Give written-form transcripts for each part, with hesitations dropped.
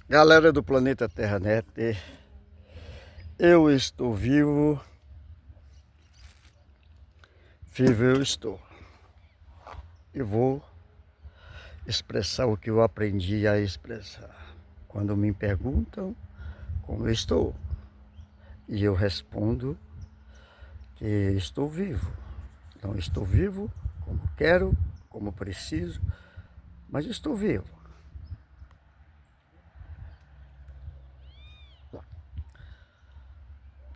Galera do planeta Terranet, eu estou vivo, vivo eu estou. E vou expressar o que eu aprendi a expressar. Quando me perguntam como eu estou, e eu respondo que estou vivo. Não estou vivo como quero, como preciso, mas estou vivo.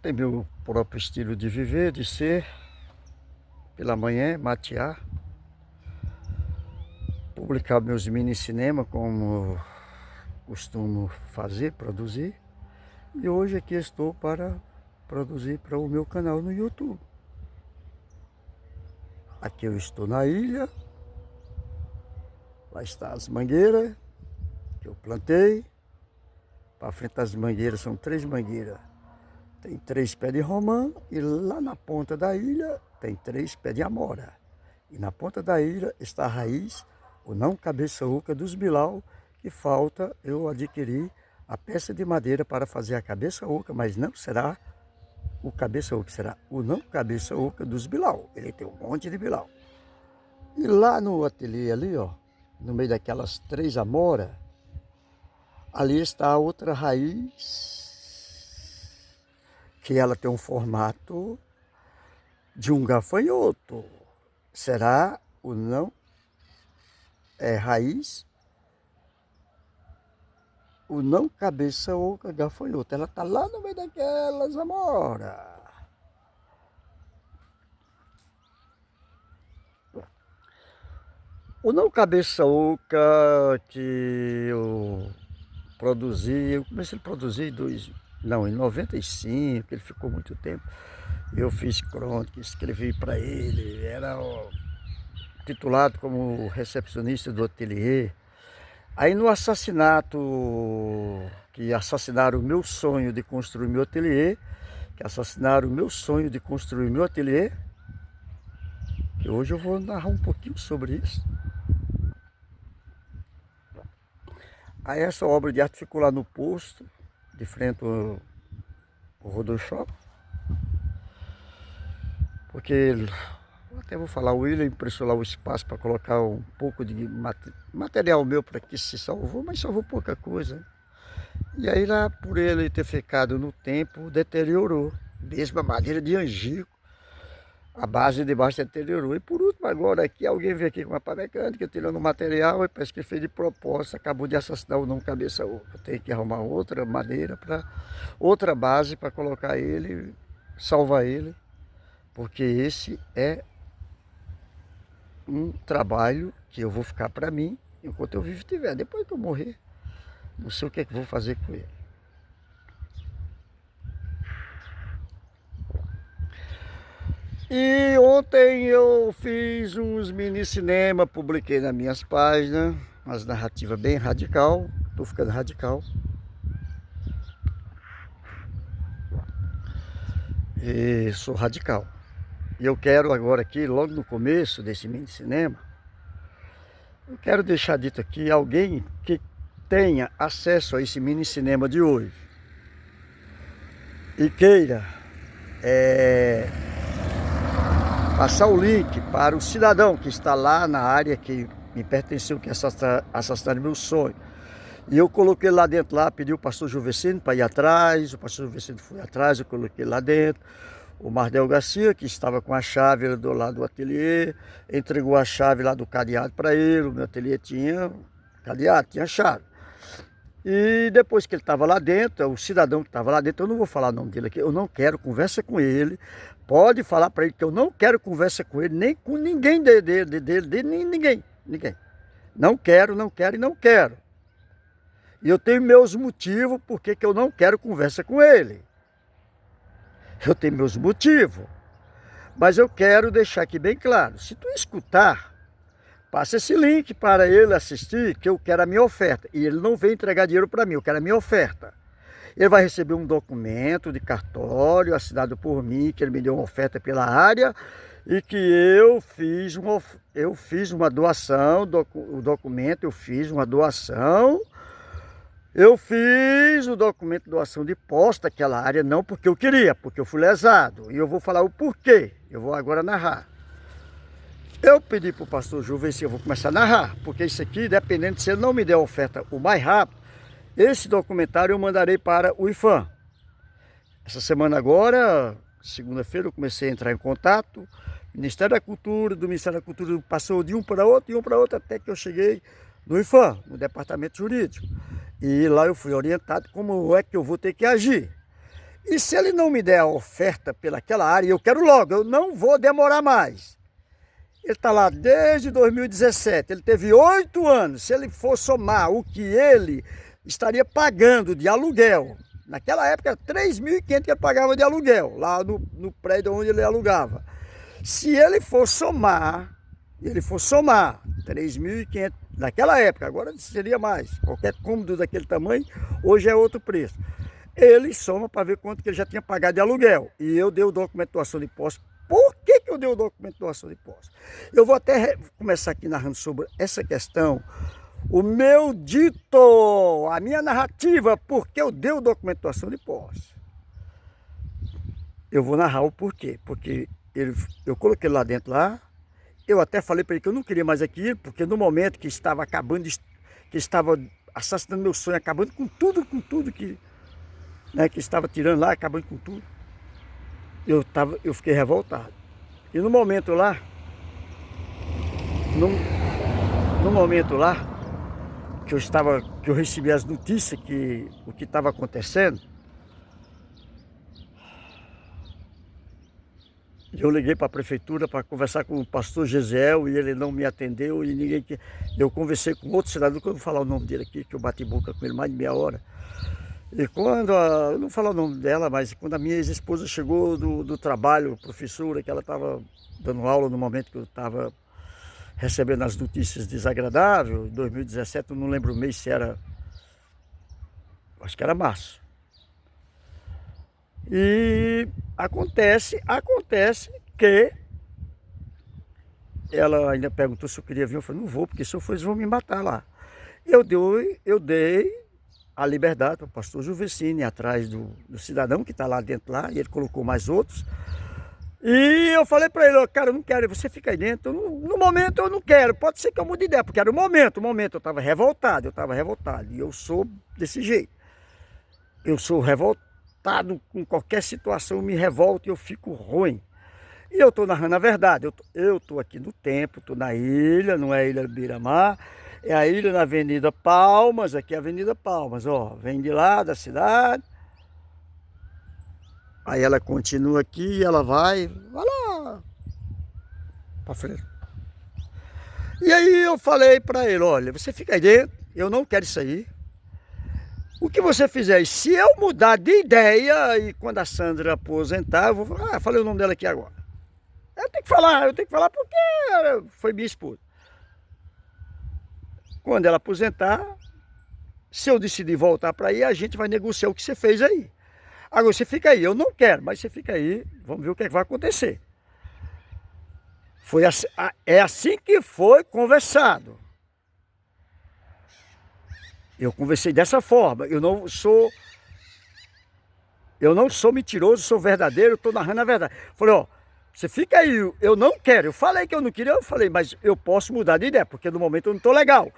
Tem meu próprio estilo de viver, de ser. Pela manhã, matear. Publicar meus mini cinema como costumo fazer, produzir. E hoje aqui estou para produzir para o meu canal no YouTube. Aqui eu estou na ilha. Lá está as mangueiras que eu plantei. Para frente das mangueiras são 3 mangueiras. Tem 3 pés de romã e lá na ponta da ilha tem 3 pés de amora. E na ponta da ilha está a raiz, o não cabeça oca dos bilau, que falta eu adquirir a peça de madeira para fazer a cabeça oca, mas não será o cabeça oca, será o não cabeça oca dos bilau. Ele tem um monte de bilau. E lá no ateliê ali, ó, no meio daquelas 3 amoras, ali está a outra raiz, que ela tem um formato de um gafanhoto. Será o não raiz, o não cabeça oca gafanhoto. Ela está lá no meio daquelas amoras. O não cabeça oca que eu produzi, eu comecei a produzir em 95, ele ficou muito tempo. Eu fiz crônica, escrevi para ele, era titulado como recepcionista do ateliê. Aí no assassinato, que assassinaram o meu sonho de construir meu ateliê, que hoje eu vou narrar um pouquinho sobre isso. Aí essa obra de arte ficou lá no posto, de frente ao Rodoshop, porque até vou falar, o William emprestou lá o espaço para colocar um pouco de material meu para que se salvou, mas salvou pouca coisa. E aí lá, por ele ter ficado no tempo, deteriorou. Mesmo a madeira de angico, a base de baixo deteriorou. E por último agora aqui, alguém veio aqui com uma pá mecânica, tirando o material, e parece que fez de propósito, acabou de assassinar o não cabeça oca. Tem que arrumar outra madeira, outra base para colocar ele, salvar ele, porque esse é um trabalho que eu vou ficar para mim enquanto eu vivo e tiver. Depois que eu morrer, não sei o que é que vou fazer com ele. E ontem eu fiz uns mini cinema, publiquei nas minhas páginas, umas narrativas bem radical, tô ficando radical. E sou radical. E eu quero agora aqui, logo no começo desse mini cinema, eu quero deixar dito aqui, alguém que tenha acesso a esse mini cinema de hoje e queira passar o link para o cidadão que está lá na área que me pertenceu, que assassinaram meu sonho. E eu coloquei lá dentro, pedi o pastor Juvecino para ir atrás, o pastor Juvecino foi atrás, eu coloquei lá dentro. O Mardel Garcia, que estava com a chave do lado do ateliê, entregou a chave lá do cadeado para ele. O meu ateliê tinha cadeado, tinha chave. E depois que ele estava lá dentro, o cidadão que estava lá dentro, eu não vou falar o nome dele aqui, eu não quero conversa com ele. Pode falar para ele que eu não quero conversa com ele, nem com ninguém dele, ninguém. Não quero e não quero. E eu tenho meus motivos porque que eu não quero conversa com ele. Eu tenho meus motivos. Mas eu quero deixar aqui bem claro, se tu escutar, passa esse link para ele assistir, que eu quero a minha oferta. E ele não vem entregar dinheiro para mim, eu quero a minha oferta. Ele vai receber um documento de cartório assinado por mim, que ele me deu uma oferta pela área e que eu fiz uma doação, o documento eu fiz uma doação Eu fiz o documento de doação de posse daquela área, não porque eu queria, porque eu fui lesado. E eu vou falar o porquê. Eu vou agora narrar. Eu pedi para o pastor Ju ver se eu vou começar a narrar, porque isso aqui, dependendo se ele não me der a oferta o mais rápido, esse documentário eu mandarei para o IFAM. Essa semana agora, segunda-feira, eu comecei a entrar em contato. Ministério da Cultura, do Ministério da Cultura passou de um para outro, até que eu cheguei no IFAM, no Departamento Jurídico. E lá eu fui orientado como é que eu vou ter que agir. E se ele não me der a oferta pelaquela área, eu quero logo, eu não vou demorar mais. Ele está lá desde 2017, ele teve 8 anos. Se ele for somar o que ele estaria pagando de aluguel, naquela época era 3.500 que ele pagava de aluguel, lá no prédio onde ele alugava. Se ele for somar 3.500 naquela época, agora seria mais, qualquer cômodo daquele tamanho, hoje é outro preço. Ele soma para ver quanto que ele já tinha pagado de aluguel. E eu dei o documento de doação de posse. Por que eu dei o documento de doação de posse? Eu vou até começar aqui narrando sobre essa questão. O meu dito, a minha narrativa, porque eu dei o documento de doação de posse. Eu vou narrar o porquê. Porque eu coloquei ele lá dentro lá. Eu até falei para ele que eu não queria mais aquilo, porque no momento que estava acabando, que estava assassinando meu sonho, acabando com tudo que, né, que estava tirando lá, acabando com tudo, eu fiquei revoltado. E no momento lá, no momento lá, que eu recebi as notícias o que estava acontecendo, eu liguei para a prefeitura para conversar com o pastor Gesiel e ele não me atendeu e ninguém que. Eu conversei com outro cidadão, que eu não vou falar o nome dele aqui, que eu bati boca com ele mais de meia hora. E quando, eu não vou falar o nome dela, mas quando a minha ex-esposa chegou do trabalho, professora, que ela estava dando aula no momento que eu estava recebendo as notícias desagradáveis, em 2017, eu não lembro o mês se era, acho que era março. E acontece que ela ainda perguntou se eu queria vir. Eu falei, não vou, porque se eu for eles vão me matar lá. Eu dei a liberdade para o pastor Juvecine, atrás do cidadão que está lá dentro lá, e ele colocou mais outros. E eu falei para ele, ó, cara, eu não quero, você fica aí dentro. No momento eu não quero, pode ser que eu mude de ideia, porque era o momento eu estava revoltado, e eu sou desse jeito. Eu sou revoltado com qualquer situação, eu me revolto e eu fico ruim. E eu estou narrando a verdade, eu estou aqui no templo, estou na ilha, não é a Ilha Beira-Mar, é a ilha na Avenida Palmas, aqui é a Avenida Palmas, ó, vem de lá da cidade. Aí ela continua aqui e ela vai lá para frente. E aí eu falei para ele, olha, você fica aí dentro, eu não quero isso aí. O que você fizer, se eu mudar de ideia e quando a Sandra aposentar, eu vou falar, falei o nome dela aqui agora. Eu tenho que falar porque foi minha esposa. Quando ela aposentar, se eu decidir voltar para aí, a gente vai negociar o que você fez aí. Agora você fica aí, eu não quero, mas você fica aí, vamos ver o que, é que vai acontecer. Foi assim, é assim que foi conversado. Eu conversei dessa forma, eu não sou mentiroso, sou verdadeiro, estou narrando a verdade. Falei, ó, você fica aí, eu não quero, eu falei que eu não queria, eu falei, mas eu posso mudar de ideia, porque no momento eu não estou legal.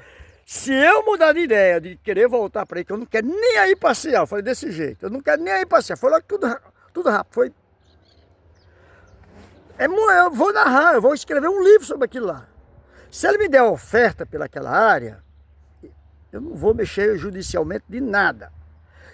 Se eu mudar de ideia, de querer voltar para aí, que eu não quero nem aí passear, eu falei desse jeito, eu não quero nem aí passear, foi logo tudo rápido, foi... eu vou narrar, eu vou escrever um livro sobre aquilo lá. Se ele me der oferta pelaquela área, eu não vou mexer judicialmente de nada.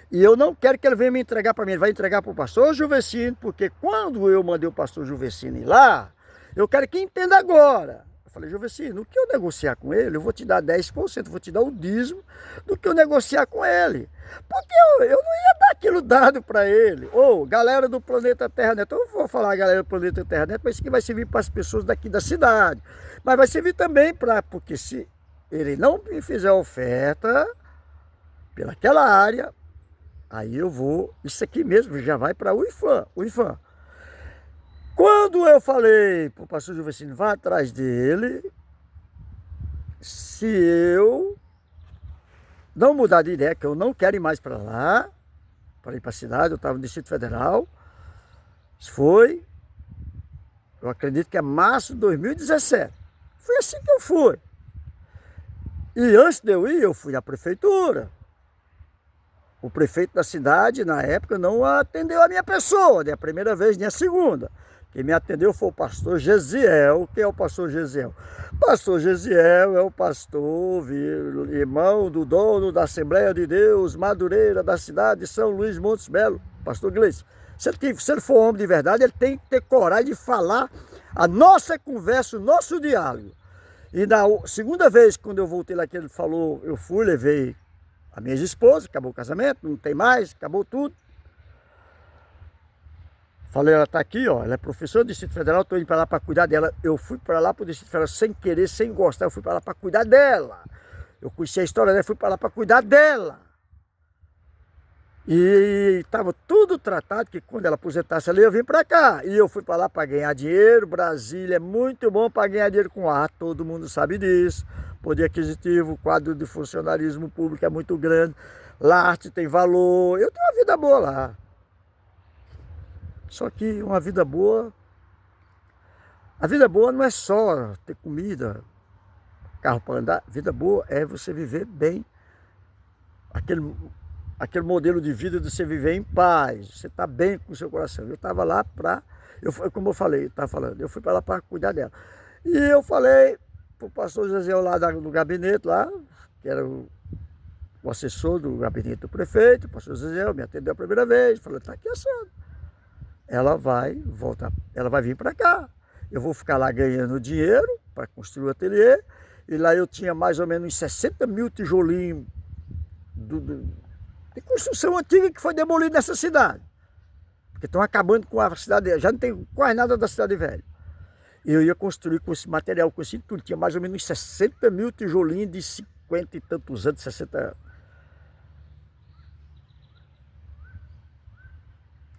E eu não quero que ele venha me entregar para mim, ele vai entregar para o pastor Juvecine, porque quando eu mandei o pastor Juvecine lá, eu quero que entenda agora. Eu falei, Juvecine, no que eu negociar com ele, eu vou te dar 10%, vou te dar o dízimo do que eu negociar com ele. Porque eu não ia dar aquilo dado para ele. Ô, galera do Planeta Terra Neto, eu vou falar galera do Planeta Terra Neto, mas isso aqui vai servir para as pessoas daqui da cidade. Mas vai servir também para, porque se ele não me fizer oferta pelaquela área, aí eu vou, isso aqui mesmo já vai para o IFAM. Quando eu falei para o pastor Juvecine, vá atrás dele, se eu não mudar de ideia, que eu não quero ir mais para lá, para ir para a cidade, eu estava no Distrito Federal. Isso foi, eu acredito que é março de 2017. Foi assim que eu fui. E antes de eu ir, eu fui à prefeitura. O prefeito da cidade, na época, não atendeu a minha pessoa, nem a primeira vez, nem a segunda. Quem me atendeu foi o pastor Gesiel. Quem é o pastor Gesiel? Pastor Gesiel é o pastor, irmão do dono da Assembleia de Deus, Madureira, da cidade de São Luís Montes Belo, pastor Gleice. Se ele for homem de verdade, ele tem que ter coragem de falar a nossa conversa, o nosso diálogo. E na segunda vez, quando eu voltei lá, que ele falou, eu fui, levei a minha esposa, acabou o casamento, não tem mais, acabou tudo. Falei, ela está aqui, ó, ela é professora do Distrito Federal, estou indo para lá para cuidar dela. Eu fui para lá para o Distrito Federal sem querer, sem gostar, eu fui para lá para cuidar dela. Eu conheci a história dela, fui para lá para cuidar dela. E estava tudo tratado, que quando ela aposentasse ali, eu vim para cá. E eu fui para lá para ganhar dinheiro. Brasília é muito bom para ganhar dinheiro com ar, todo mundo sabe disso. Poder aquisitivo, o quadro de funcionarismo público é muito grande. Lá a arte tem valor. Eu tenho uma vida boa lá. Só que uma vida boa... A vida boa não é só ter comida, carro para andar. Vida boa é você viver bem. Aquele modelo de vida de você viver em paz, você está bem com o seu coração. Eu estava lá para, como eu falei, estava falando, eu fui para lá para cuidar dela. E eu falei para o pastor José lá do gabinete, lá, que era o assessor do gabinete do prefeito, o pastor José me atendeu a primeira vez, falou, está aqui assado. Ela vai voltar, ela vai vir para cá. Eu vou ficar lá ganhando dinheiro para construir o ateliê, e lá eu tinha mais ou menos uns 60 mil tijolinhos de construção antiga que foi demolida nessa cidade. Porque estão acabando com a cidade, já não tem quase nada da cidade velha. E eu ia construir com esse material, com esse tudo. Tinha mais ou menos 60 mil tijolinhos de 50 e tantos anos, 60 anos.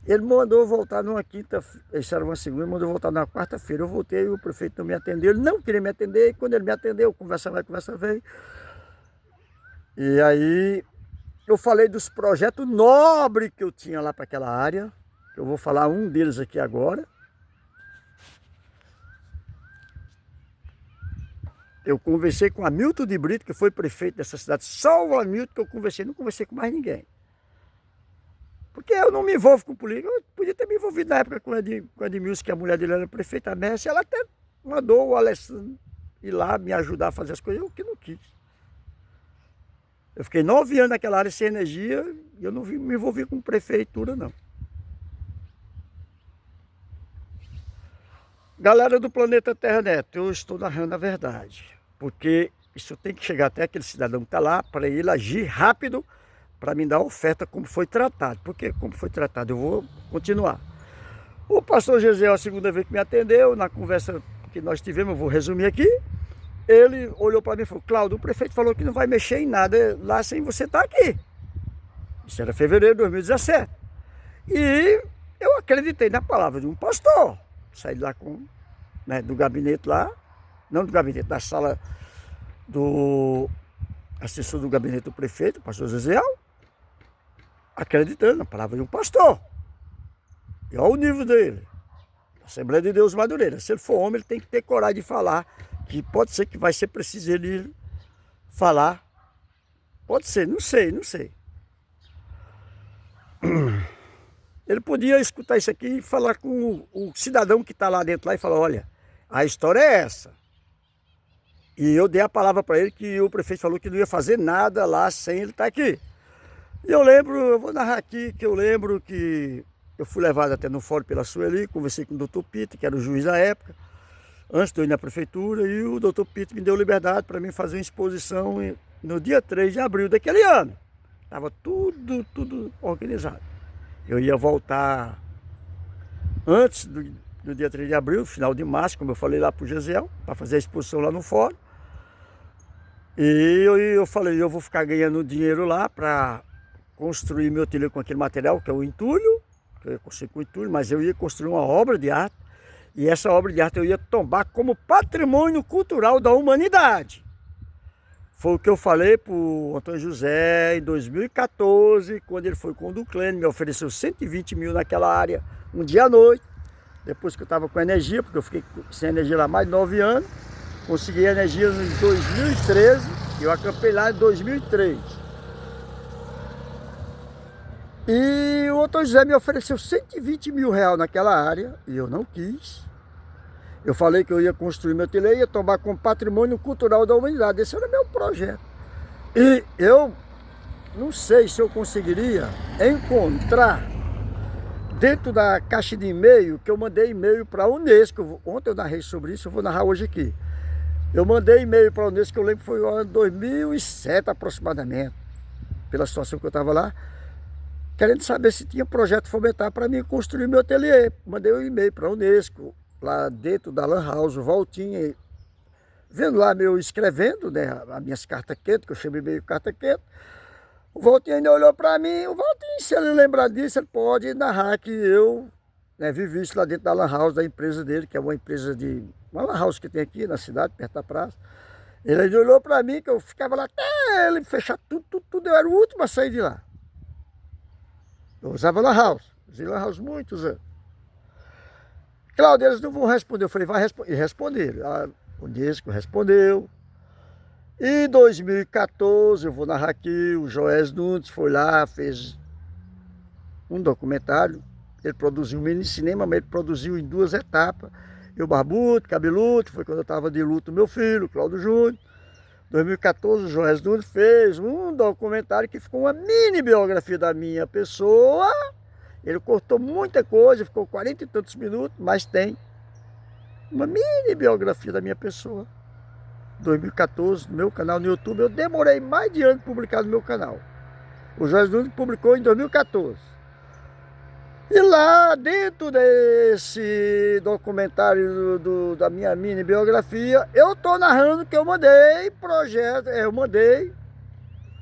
Ele mandou voltar numa quinta, isso era uma segunda, ele mandou voltar numa quarta-feira. Eu voltei e o prefeito não me atendeu. Ele não queria me atender, e quando ele me atendeu, conversa vai, conversa vem. E aí eu falei dos projetos nobres que eu tinha lá para aquela área. Eu vou falar um deles aqui agora. Eu conversei com Hamilton de Brito, que foi prefeito dessa cidade. Só o Hamilton que eu conversei, não conversei com mais ninguém. Porque eu não me envolvo com política. Eu podia ter me envolvido na época com a Edmilson, que a mulher dele era prefeita Messi. Ela até mandou o Alessandro ir lá me ajudar a fazer as coisas. Eu que não quis. Eu fiquei 9 anos naquela área sem energia e eu não me envolvi com prefeitura, não. Galera do Planeta Terra Neto, eu estou narrando a verdade. Porque isso tem que chegar até aquele cidadão que está lá para ele agir rápido para me dar a oferta como foi tratado. Porque como foi tratado, eu vou continuar. O pastor Gesiel, a segunda vez que me atendeu, na conversa que nós tivemos, eu vou resumir aqui. Ele olhou para mim e falou, Cláudio, o prefeito falou que não vai mexer em nada lá sem você estar aqui. Isso era fevereiro de 2017. E eu acreditei na palavra de um pastor. Saí lá do gabinete lá, não do gabinete, da sala do assessor do gabinete do prefeito, o pastor Zezéel, acreditando na palavra de um pastor. E olha o nível dele. Assembleia de Deus Madureira. Se ele for homem, ele tem que ter coragem de falar, que pode ser que vai ser preciso ele falar. Pode ser, não sei, não sei. Ele podia escutar isso aqui e falar com o cidadão que está lá dentro lá e falar, olha, a história é essa. E eu dei a palavra para ele que o prefeito falou que não ia fazer nada lá sem ele estar aqui. E eu lembro, eu vou narrar aqui, que eu lembro que eu fui levado até no fórum pela Sueli, conversei com o doutor Pito, que era o juiz da época, antes de eu ir na prefeitura, e o doutor Pito me deu liberdade para mim fazer uma exposição no dia 3 de abril daquele ano. Estava tudo organizado. Eu ia voltar antes do dia 3 de abril, final de março, como eu falei lá para o Gesiel, para fazer a exposição lá no fórum. E eu falei, eu vou ficar ganhando dinheiro lá para construir meu ateliê com aquele material, que é o entulho, que eu ia construir com entulho, mas eu ia construir uma obra de arte, e essa obra de arte eu ia tombar como patrimônio cultural da humanidade. Foi o que eu falei para o Antônio José em 2014, quando ele foi com o Duclênio, me ofereceu 120 mil naquela área, um dia à noite, depois que eu estava com energia, porque eu fiquei sem energia lá mais de 9 anos, consegui energia em 2013, e eu acampei lá em 2003. E o Antônio José me ofereceu 120 mil reais naquela área, e eu não quis. Eu falei que eu ia construir meu ateliê e ia tomar como patrimônio cultural da humanidade. Esse era meu projeto. E eu não sei se eu conseguiria encontrar dentro da caixa de e-mail, que eu mandei e-mail para a Unesco. Ontem eu narrei sobre isso, eu vou narrar hoje aqui. Eu mandei e-mail para a Unesco, que eu lembro que foi no ano 2007 aproximadamente, pela situação que eu estava lá, querendo saber se tinha projeto fomentar para mim construir meu ateliê. Mandei um e-mail para a Unesco, lá dentro da Lan House, o Valtinho, vendo lá meu escrevendo, né, as minhas cartas quentes, que eu chamei meio carta quente. O Valtinho ainda olhou para mim, o Valtinho, se ele lembrar disso, ele pode narrar que eu, né, vivi isso lá dentro da Lan House, da empresa dele, que é uma empresa de... uma Lan House que tem aqui na cidade, perto da praça. Ele ainda olhou para mim, que eu ficava lá até ele fechar tudo, eu era o último a sair de lá. Eu usava Lan House, usei Lan House muitos anos. Cláudio, eles não vão responder. Eu falei, vai responder. E responderam. O Unesco respondeu. Em 2014, eu vou narrar aqui, o Joés Nunes foi lá, fez um documentário. Ele produziu um mini cinema, mas ele produziu em 2 etapas. Eu barbudo, cabeludo, foi quando eu estava de luto meu filho, Cláudio Júnior. Em 2014, o Joés Nunes fez um documentário que ficou uma mini biografia da minha pessoa. Ele cortou muita coisa, ficou 40 e tantos minutos, mas tem uma mini biografia da minha pessoa. 2014, no meu canal no YouTube, eu demorei mais de ano para publicar no meu canal. O Jorge Nunes publicou em 2014. E lá dentro desse documentário da minha mini biografia, eu estou narrando que eu mandei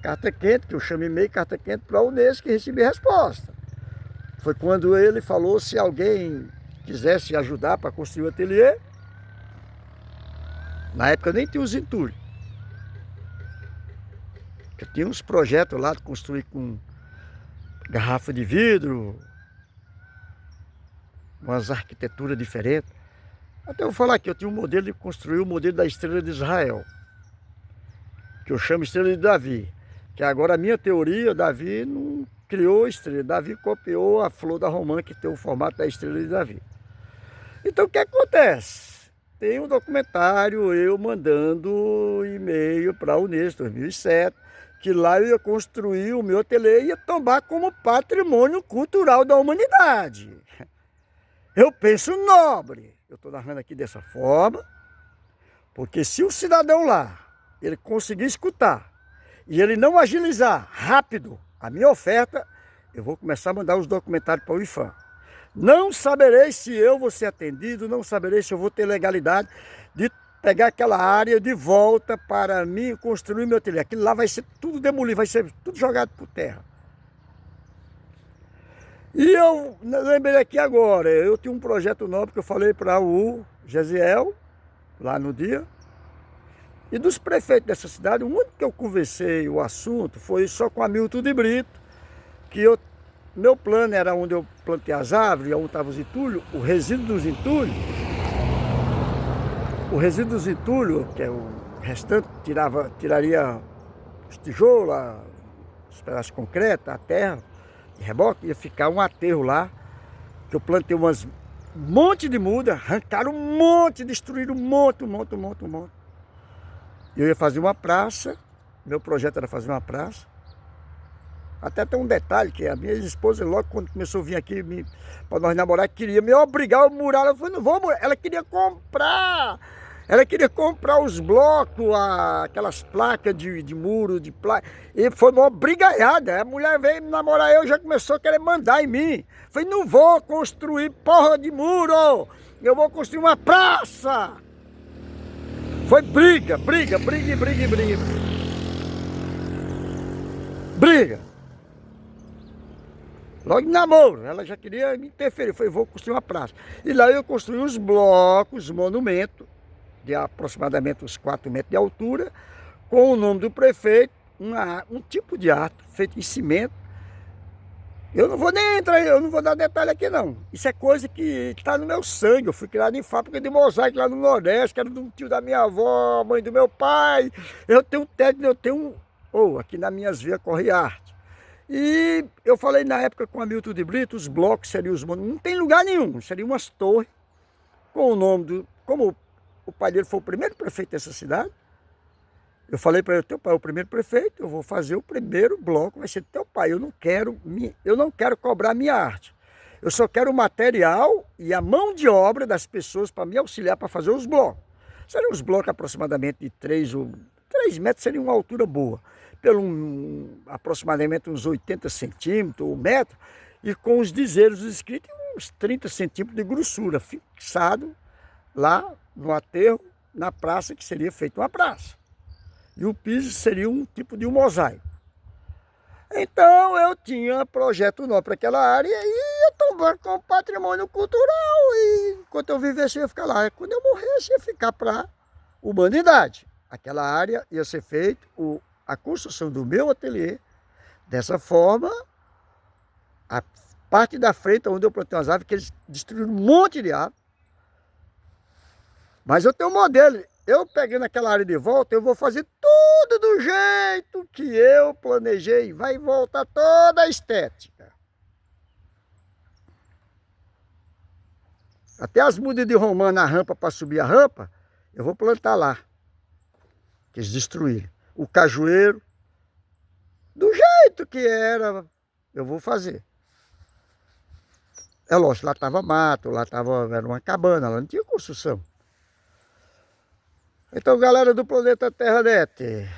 carta quente, que eu chamo e-mail carta quente para a Unesco, e recebi resposta. Foi quando ele falou se alguém quisesse ajudar para construir o ateliê. Na época eu nem tinha os entulhos. Eu tinha uns projetos lá de construir com garrafa de vidro, umas arquiteturas diferentes. Até eu vou falar aqui, eu tinha um modelo de construir o modelo da Estrela de Israel, que eu chamo Estrela de Davi. Que agora a minha teoria, Davi não criou a estrela, Davi copiou a flor da romã, que tem o formato da Estrela de Davi. Então o que acontece? Tem um documentário, eu mandando e-mail para a Unesco, 2007, que lá eu ia construir o meu ateliê e ia tombar como patrimônio cultural da humanidade. Eu penso nobre, eu estou narrando aqui dessa forma, porque se o cidadão lá, ele conseguir escutar, e ele não agilizar rápido a minha oferta, eu vou começar a mandar os documentários para o IFAM. Não saberei se eu vou ser atendido, não saberei se eu vou ter legalidade de pegar aquela área de volta para mim construir meu ateliê. Aquilo lá vai ser tudo demolido, vai ser tudo jogado por terra. E eu lembrei aqui agora, eu tinha um projeto novo que eu falei para o Gesiel, lá no dia. E dos prefeitos dessa cidade, o único que eu conversei o assunto foi só com Hamilton de Brito, que meu plano era onde eu plantei as árvores, onde estavam os entulhos, o resíduo dos entulhos, que é o restante, tiraria os tijolos, os pedaços de concreto, a terra, de reboque, ia ficar um aterro lá, que eu plantei um monte de muda, arrancaram um monte, destruíram um monte. Eu ia fazer uma praça, meu projeto era fazer uma praça. Até tem um detalhe, que a minha esposa, logo quando começou a vir aqui para nós namorar, queria me obrigar a murar. Eu falei, não vou murar. Ela queria comprar os blocos, aquelas placas de muro, de placa. E foi uma brigaiada. A mulher veio me namorar, eu já começou a querer mandar em mim. Eu falei, não vou construir porra de muro, eu vou construir uma praça. Foi briga. Logo de namoro, ela já queria me interferir. Eu falei, vou construir uma praça. E lá eu construí os blocos, monumento, de aproximadamente uns 4 metros de altura, com o nome do prefeito, um tipo de arte feito em cimento. Eu não vou nem entrar, eu não vou dar detalhe aqui não. Isso é coisa que está no meu sangue. Eu fui criado em fábrica de mosaico lá no Nordeste, que era do tio da minha avó, mãe do meu pai. Eu tenho técnica, eu tenho aqui nas minhas veias corre arte. E eu falei na época com o Hamilton de Brito, os blocos seriam os... Não tem lugar nenhum, seriam umas torres com o nome do... Como o pai dele foi o primeiro prefeito dessa cidade, eu falei para ele, teu pai é o primeiro prefeito, eu vou fazer o primeiro bloco, vai ser teu pai. Eu não quero cobrar minha arte. Eu só quero o material e a mão de obra das pessoas para me auxiliar para fazer os blocos. Seriam os blocos aproximadamente de 3 metros, seria uma altura boa. Aproximadamente uns 80 centímetros, 1 metro, e com os dizeres escritos, uns 30 centímetros de grossura, fixado lá no aterro, na praça, que seria feita uma praça. E o piso seria um tipo de um mosaico. Então eu tinha projeto novo para aquela área e ia tomar como patrimônio cultural. E enquanto eu vivesse, eu ia ficar lá. Quando eu morresse, ia ficar para a humanidade. Aquela área ia ser feita a construção do meu ateliê. Dessa forma, a parte da frente, onde eu plantei umas árvores, que eles destruíram um monte de árvores. Mas eu tenho um modelo. Eu pegando aquela área de volta, eu vou fazer tudo do jeito que eu planejei. Vai voltar toda a estética. Até as mudas de romã na rampa para subir a rampa, eu vou plantar lá. Que eles destruíram. O cajueiro, do jeito que era, eu vou fazer. É lógico, lá estava mato, era uma cabana, lá não tinha construção. Então, galera do Planeta Terra-net,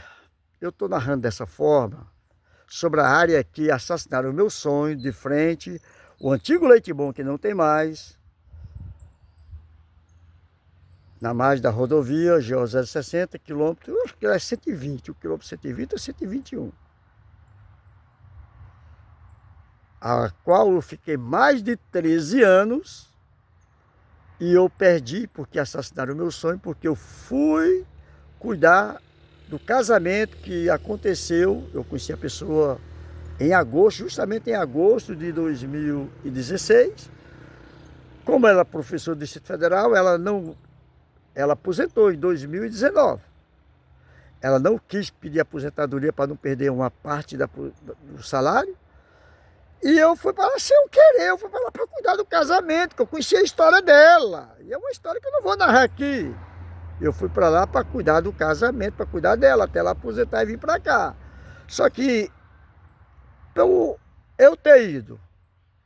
eu estou narrando dessa forma sobre a área que assassinaram o meu sonho de frente, o antigo Leite Bom, que não tem mais, na margem da rodovia GO 060, quilômetro, acho que é 120, o quilômetro 120 ou 121. A qual eu fiquei mais de 13 anos e eu perdi porque assassinaram o meu sonho, porque eu fui cuidar do casamento que aconteceu. Eu conheci a pessoa em agosto, justamente em agosto de 2016. Como ela é professora do Distrito Federal, ela aposentou em 2019. Ela não quis pedir aposentadoria para não perder uma parte do salário. E eu fui para lá sem eu querer, eu fui para lá para cuidar do casamento, que eu conhecia a história dela. E é uma história que eu não vou narrar aqui. Eu fui para lá para cuidar do casamento, para cuidar dela, até ela aposentar e vir para cá. Só que, eu ter ido,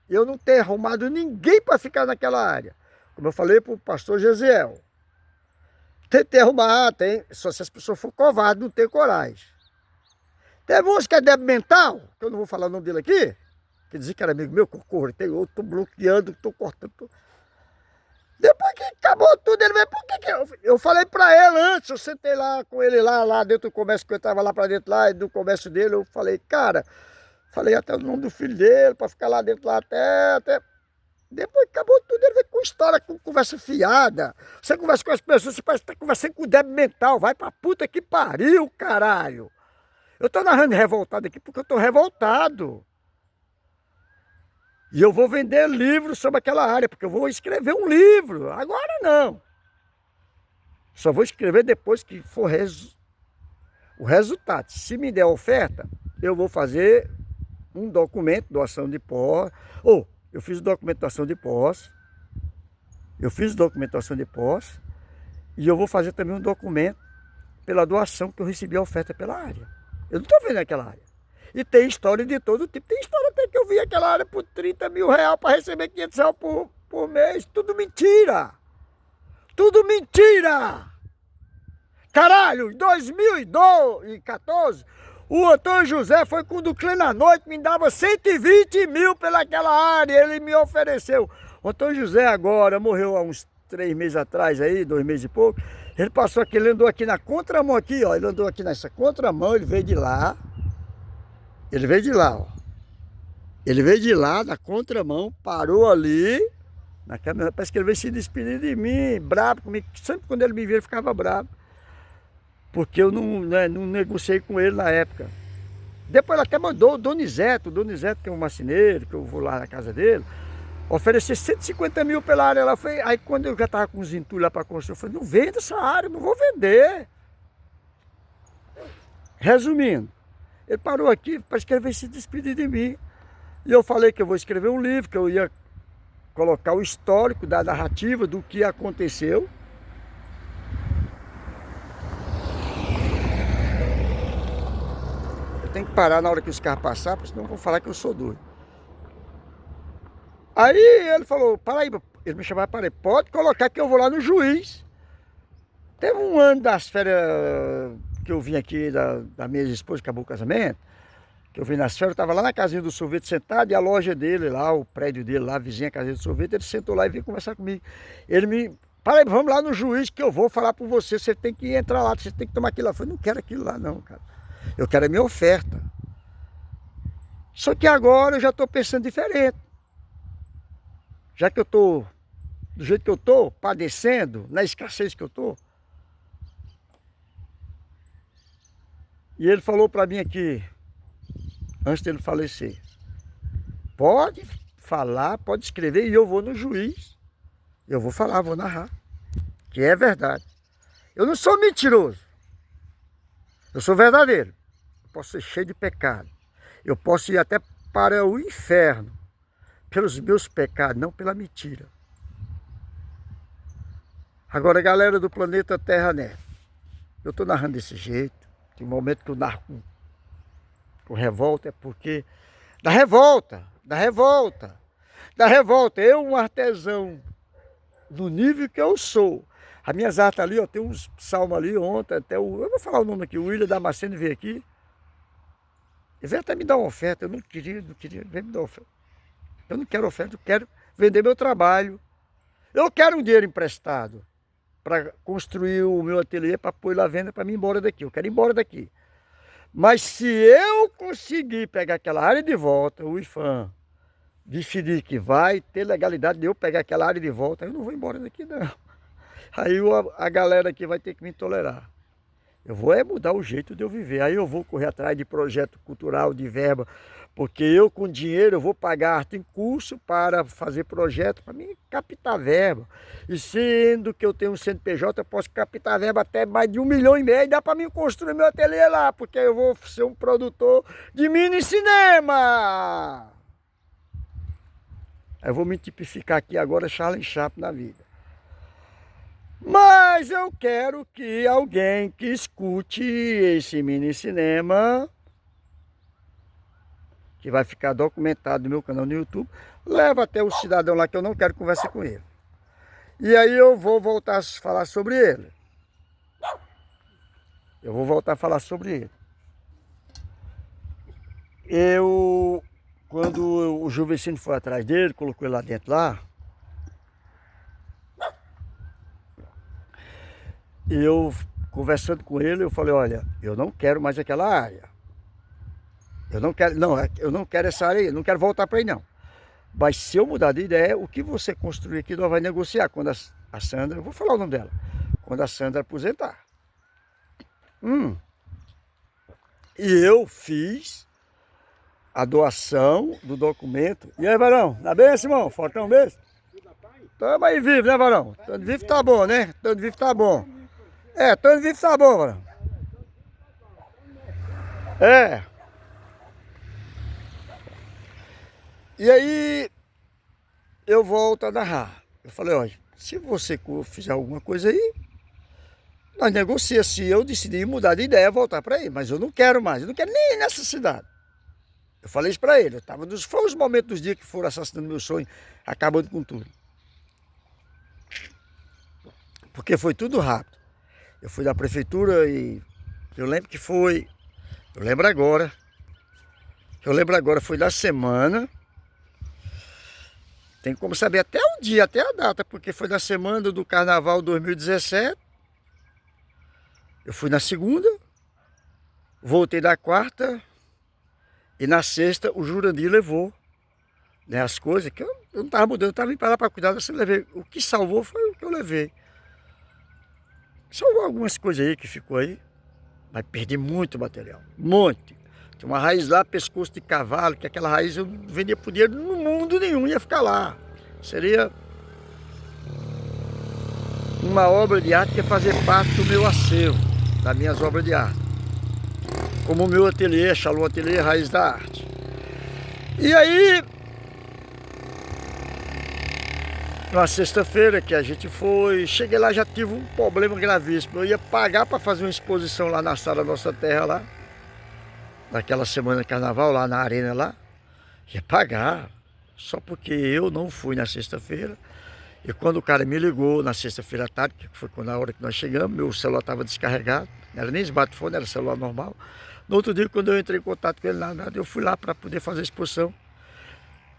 eu não ter arrumado ninguém para ficar naquela área. Como eu falei para o pastor Gesiel. Tentei arrumar, só se as pessoas for covardes, não tem coragem. Teve uns que é débil mental, que eu não vou falar o nome dele aqui, que dizia que era amigo meu, que eu estou bloqueando, estou cortando. Depois que acabou tudo, ele veio, por que eu falei para ele antes, eu sentei lá com ele lá dentro do comércio, que eu estava lá para dentro, lá do comércio dele, eu falei, cara, falei até o nome do filho dele, para ficar lá dentro, lá até... Depois que acabou tudo, ele veio com história, com conversa fiada. Você conversa com as pessoas, você parece que está conversando com o débil mental, vai pra puta que pariu, caralho. Eu estou narrando revoltado aqui porque eu estou revoltado. E eu vou vender livros sobre aquela área, porque eu vou escrever um livro. Agora não. Só vou escrever depois que for o resultado. Se me der oferta, eu vou fazer um documento, doação de posse. Eu fiz documentação de posse. E eu vou fazer também um documento pela doação que eu recebi a oferta pela área. Eu não estou vendo aquela área. E tem história de todo tipo. Tem história até que eu vi aquela área por 30 mil reais para receber 500 reais por mês. Tudo mentira. Tudo mentira. Caralho, em 2014, o Antônio José foi com o Duclê na noite, me dava 120 mil pelaquela área. Ele me ofereceu. O Antônio José agora morreu há uns 3 meses atrás aí, 2 meses e pouco. Ele passou aqui, ele andou aqui na contramão aqui, ó. Ele andou aqui nessa contramão, ele veio de lá. Ele veio de lá, ó. Ele veio de lá, na contramão, parou ali. Na câmera, parece que ele veio se despedir de mim, bravo comigo. Sempre quando ele me via, ele ficava bravo. porque eu não, né, não negociei com ele na época. Depois ele até mandou o Donizeto que é um marceneiro, que eu vou lá na casa dele, oferecer 150 mil pela área. Ela foi, aí quando eu já estava com os entulhos lá para construir, eu falei, não venda essa área, não vou vender. Resumindo, ele parou aqui para escrever e se despedir de mim. E eu falei que eu vou escrever um livro, que eu ia colocar o histórico da narrativa do que aconteceu. Eu tenho que parar na hora que os carros passarem, porque senão vão falar que eu sou doido. Aí ele falou, Paraíba, ele me chamava para pode colocar que eu vou lá no juiz. Teve um ano das férias que eu vim aqui da minha esposa, que acabou o casamento, que eu vim nas férias, eu estava lá na casinha do sorvete sentado, e a loja dele lá, o prédio dele lá, a vizinha casinha do sorvete, ele sentou lá e veio conversar comigo. Ele me, Paraíba, vamos lá no juiz que eu vou falar por você, você tem que entrar lá, você tem que tomar aquilo lá. Eu falei, não quero aquilo lá não, cara. Eu quero a minha oferta. Só que agora eu já estou pensando diferente. Já que eu estou do jeito que eu estou, padecendo, na escassez que eu estou. E ele falou para mim aqui, antes dele falecer, pode falar, pode escrever e eu vou no juiz. Eu vou falar, vou narrar, que é verdade. Eu não sou mentiroso. Eu sou verdadeiro. Eu posso ser cheio de pecado. Eu posso ir até para o inferno pelos meus pecados, não pela mentira. Agora, galera do planeta Terra Net, eu estou narrando desse jeito. Tem um momento que eu narro com revolta, é porque... Da revolta. Eu, um artesão, do nível que eu sou. As minhas artes ali, ó, tem uns salmos ali ontem, até o... Eu vou falar o nome aqui, o William Damasceno veio aqui. Ele veio até me dar uma oferta, eu não queria, veio me dar uma oferta. Eu não quero oferta, eu quero vender meu trabalho. Eu quero um dinheiro emprestado para construir o meu ateliê, para pôr lá à venda, para mim ir embora daqui. Eu quero ir embora daqui. Mas se eu conseguir pegar aquela área de volta, o IFAM decidir que vai ter legalidade de eu pegar aquela área de volta, eu não vou embora daqui não. Aí a galera aqui vai ter que me tolerar. Eu vou mudar o jeito de eu viver. Aí eu vou correr atrás de projeto cultural, de verba, porque eu com dinheiro eu vou pagar arte em curso para fazer projeto, para mim captar verba. E sendo que eu tenho um CNPJ, eu posso captar verba até mais de 1,5 milhão, e dá para mim construir meu ateliê lá, porque eu vou ser um produtor de mini cinema. Eu vou me tipificar aqui agora Charlie Chaplin na vida. Mas eu quero que alguém que escute esse mini cinema, que vai ficar documentado no meu canal no YouTube, leva até o cidadão lá que eu não quero conversar com ele. E aí eu vou voltar a falar sobre ele. Quando o Juvecino foi atrás dele, colocou ele lá dentro lá, eu conversando com ele, eu falei, olha, eu não quero mais aquela área. Eu não quero essa área aí, eu não quero voltar para aí não. Mas se eu mudar de ideia, o que você construir aqui nós vamos negociar. Quando a Sandra, eu vou falar o nome dela, quando a Sandra aposentar. E eu fiz a doação do documento. E aí, Varão, tá bem, Simão? Fortão mesmo? Tamo aí vivo, né, Varão? Tamo vivo tá bom, né? Tamo vivo tá bom. Tamo vivo tá bom, Varão. E aí, eu volto a narrar. Eu falei, olha, se você fizer alguma coisa aí, nós negociamos. Se eu decidir mudar de ideia, voltar para aí. Mas eu não quero mais, eu não quero nem ir nessa cidade. Eu falei isso para ele. Foi os momentos dos dias que foram assassinando meu sonho, acabando com tudo. Porque foi tudo rápido. Eu fui da prefeitura e eu lembro que foi... Eu lembro agora, foi da semana... Tem como saber até o dia, até a data, porque foi na semana do Carnaval 2017. Eu fui na segunda, voltei da quarta, e na sexta o Jurandir levou, né, as coisas, que eu não estava mudando, eu estava indo para lá para cuidar, assim, levei. O que salvou foi o que eu levei. Salvou algumas coisas aí que ficou aí. Vai perder muito material, muito. Tem uma raiz lá, pescoço de cavalo, que aquela raiz eu não vendia por dinheiro no mundo nenhum, ia ficar lá. Seria uma obra de arte que ia fazer parte do meu acervo, das minhas obras de arte. Como o meu ateliê, Shalom Ateliê, Raiz da Arte. E aí, na sexta-feira que a gente foi, cheguei lá, já tive um problema gravíssimo. Eu ia pagar para fazer uma exposição lá na Sala Nossa Terra, lá, naquela semana de carnaval, lá na arena lá. Ia pagar, só porque eu não fui na sexta-feira. E quando o cara me ligou na sexta-feira à tarde, que foi na hora que nós chegamos, meu celular estava descarregado, não era nem smartphone, era celular normal. No outro dia, quando eu entrei em contato com ele, nada, eu fui lá para poder fazer a exposição.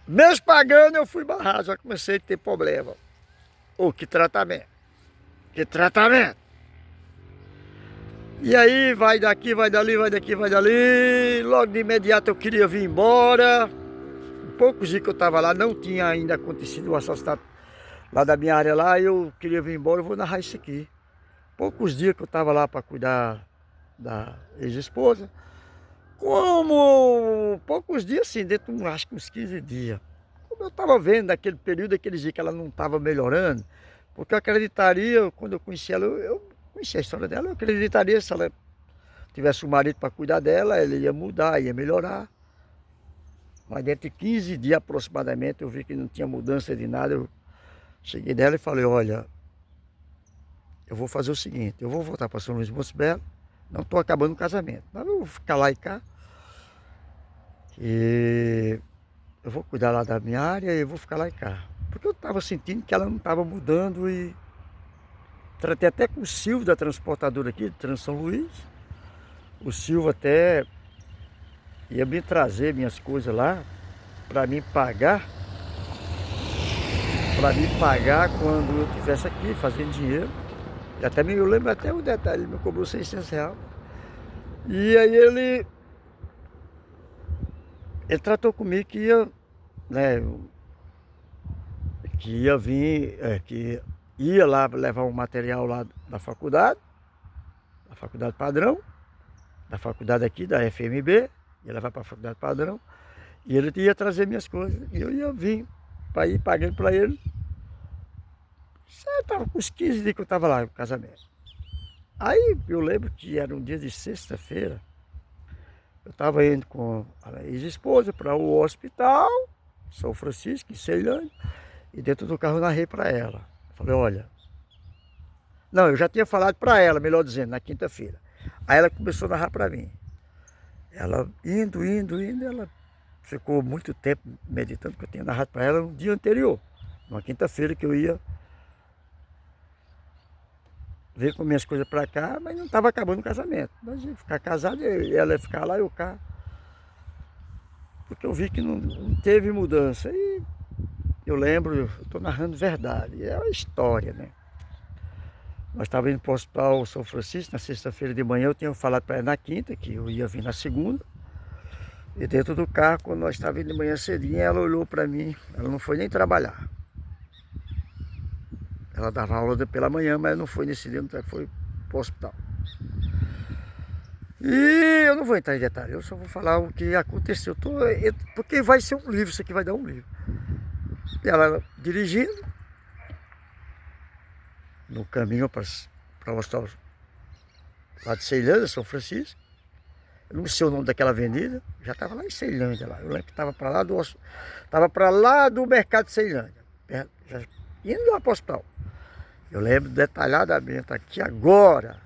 Mesmo pagando, eu fui barrado, já comecei a ter problema. Oh, que tratamento! Que tratamento! E aí, vai daqui, vai dali, vai daqui, vai dali. Logo de imediato eu queria vir embora. Poucos dias que eu estava lá, não tinha ainda acontecido o assassinato lá da minha área lá, eu queria vir embora, eu vou narrar isso aqui. Poucos dias que eu estava lá para cuidar da ex-esposa, como poucos dias assim, dentro de acho que uns 15 dias. Como eu estava vendo naquele período, aqueles dias que ela não estava melhorando, porque eu acreditaria, quando eu conheci ela, eu conhecia a história dela, eu acreditaria se ela tivesse um marido para cuidar dela, ela ia mudar, ia melhorar. Mas dentro de 15 dias aproximadamente, eu vi que não tinha mudança de nada. Eu cheguei dela e falei, olha, eu vou fazer o seguinte, eu vou voltar para São Luís Monte Belo, não estou acabando o casamento, mas eu vou ficar lá e cá. E eu vou cuidar lá da minha área e eu vou ficar lá e cá. Porque eu estava sentindo que ela não estava mudando e tratei até com o Silvio da transportadora aqui, de Trans São Luís. O Silvio até ia me trazer minhas coisas lá para me pagar quando eu estivesse aqui fazendo dinheiro. E até eu lembro até o detalhe, ele me cobrou R$600. E aí ele tratou comigo que ia, né, que ia vir, que ia lá levar um material lá da faculdade padrão, da faculdade aqui, da FMB, ia levar para a faculdade padrão, e ele ia trazer minhas coisas, e eu ia vir para ir pagando para ele. Estava com uns 15 dias que eu estava lá no casamento. Aí eu lembro que era um dia de sexta-feira, eu estava indo com a ex-esposa para o hospital, São Francisco, em Ceilândia, e dentro do carro eu narrei para ela. Falei, olha... Não, eu já tinha falado para ela, melhor dizendo, na quinta-feira. Aí ela começou a narrar para mim. Ela indo, ela ficou muito tempo meditando, que eu tinha narrado para ela no dia anterior. Numa quinta-feira que eu ia ver com minhas coisas para cá, mas não estava acabando o casamento. Nós ia ficar casados, ela ia ficar lá e eu cá. Porque eu vi que não teve mudança. E eu lembro, eu estou narrando verdade, é uma história, né? Nós estávamos indo para o Hospital São Francisco, na sexta-feira de manhã, eu tinha falado para ela na quinta, que eu ia vir na segunda. E dentro do carro, quando nós estávamos indo de manhã cedinho, ela olhou para mim, ela não foi nem trabalhar. Ela dava aula pela manhã, mas não foi nesse dia, não foi para o hospital. E eu não vou entrar em detalhes, eu só vou falar o que aconteceu. Porque vai ser um livro, isso aqui vai dar um livro. E ela dirigindo, no caminho para o hospital lá de Ceilândia, São Francisco. Eu não sei o nome daquela avenida, já estava lá em Ceilândia. Lá. Eu lembro que estava para lá do mercado de Ceilândia, já indo lá para o hospital. Eu lembro detalhadamente aqui agora,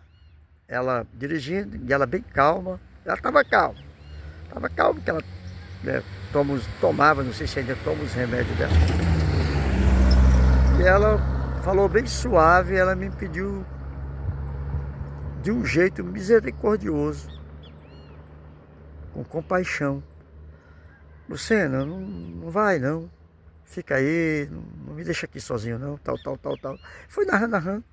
ela dirigindo, e ela bem calma. Ela estava calma, porque ela, né, tomava, não sei se ainda toma os remédios dela. E ela falou bem suave, ela me pediu de um jeito misericordioso, com compaixão. Lucena, não vai não, fica aí, não me deixa aqui sozinho não, tal. Foi narrando.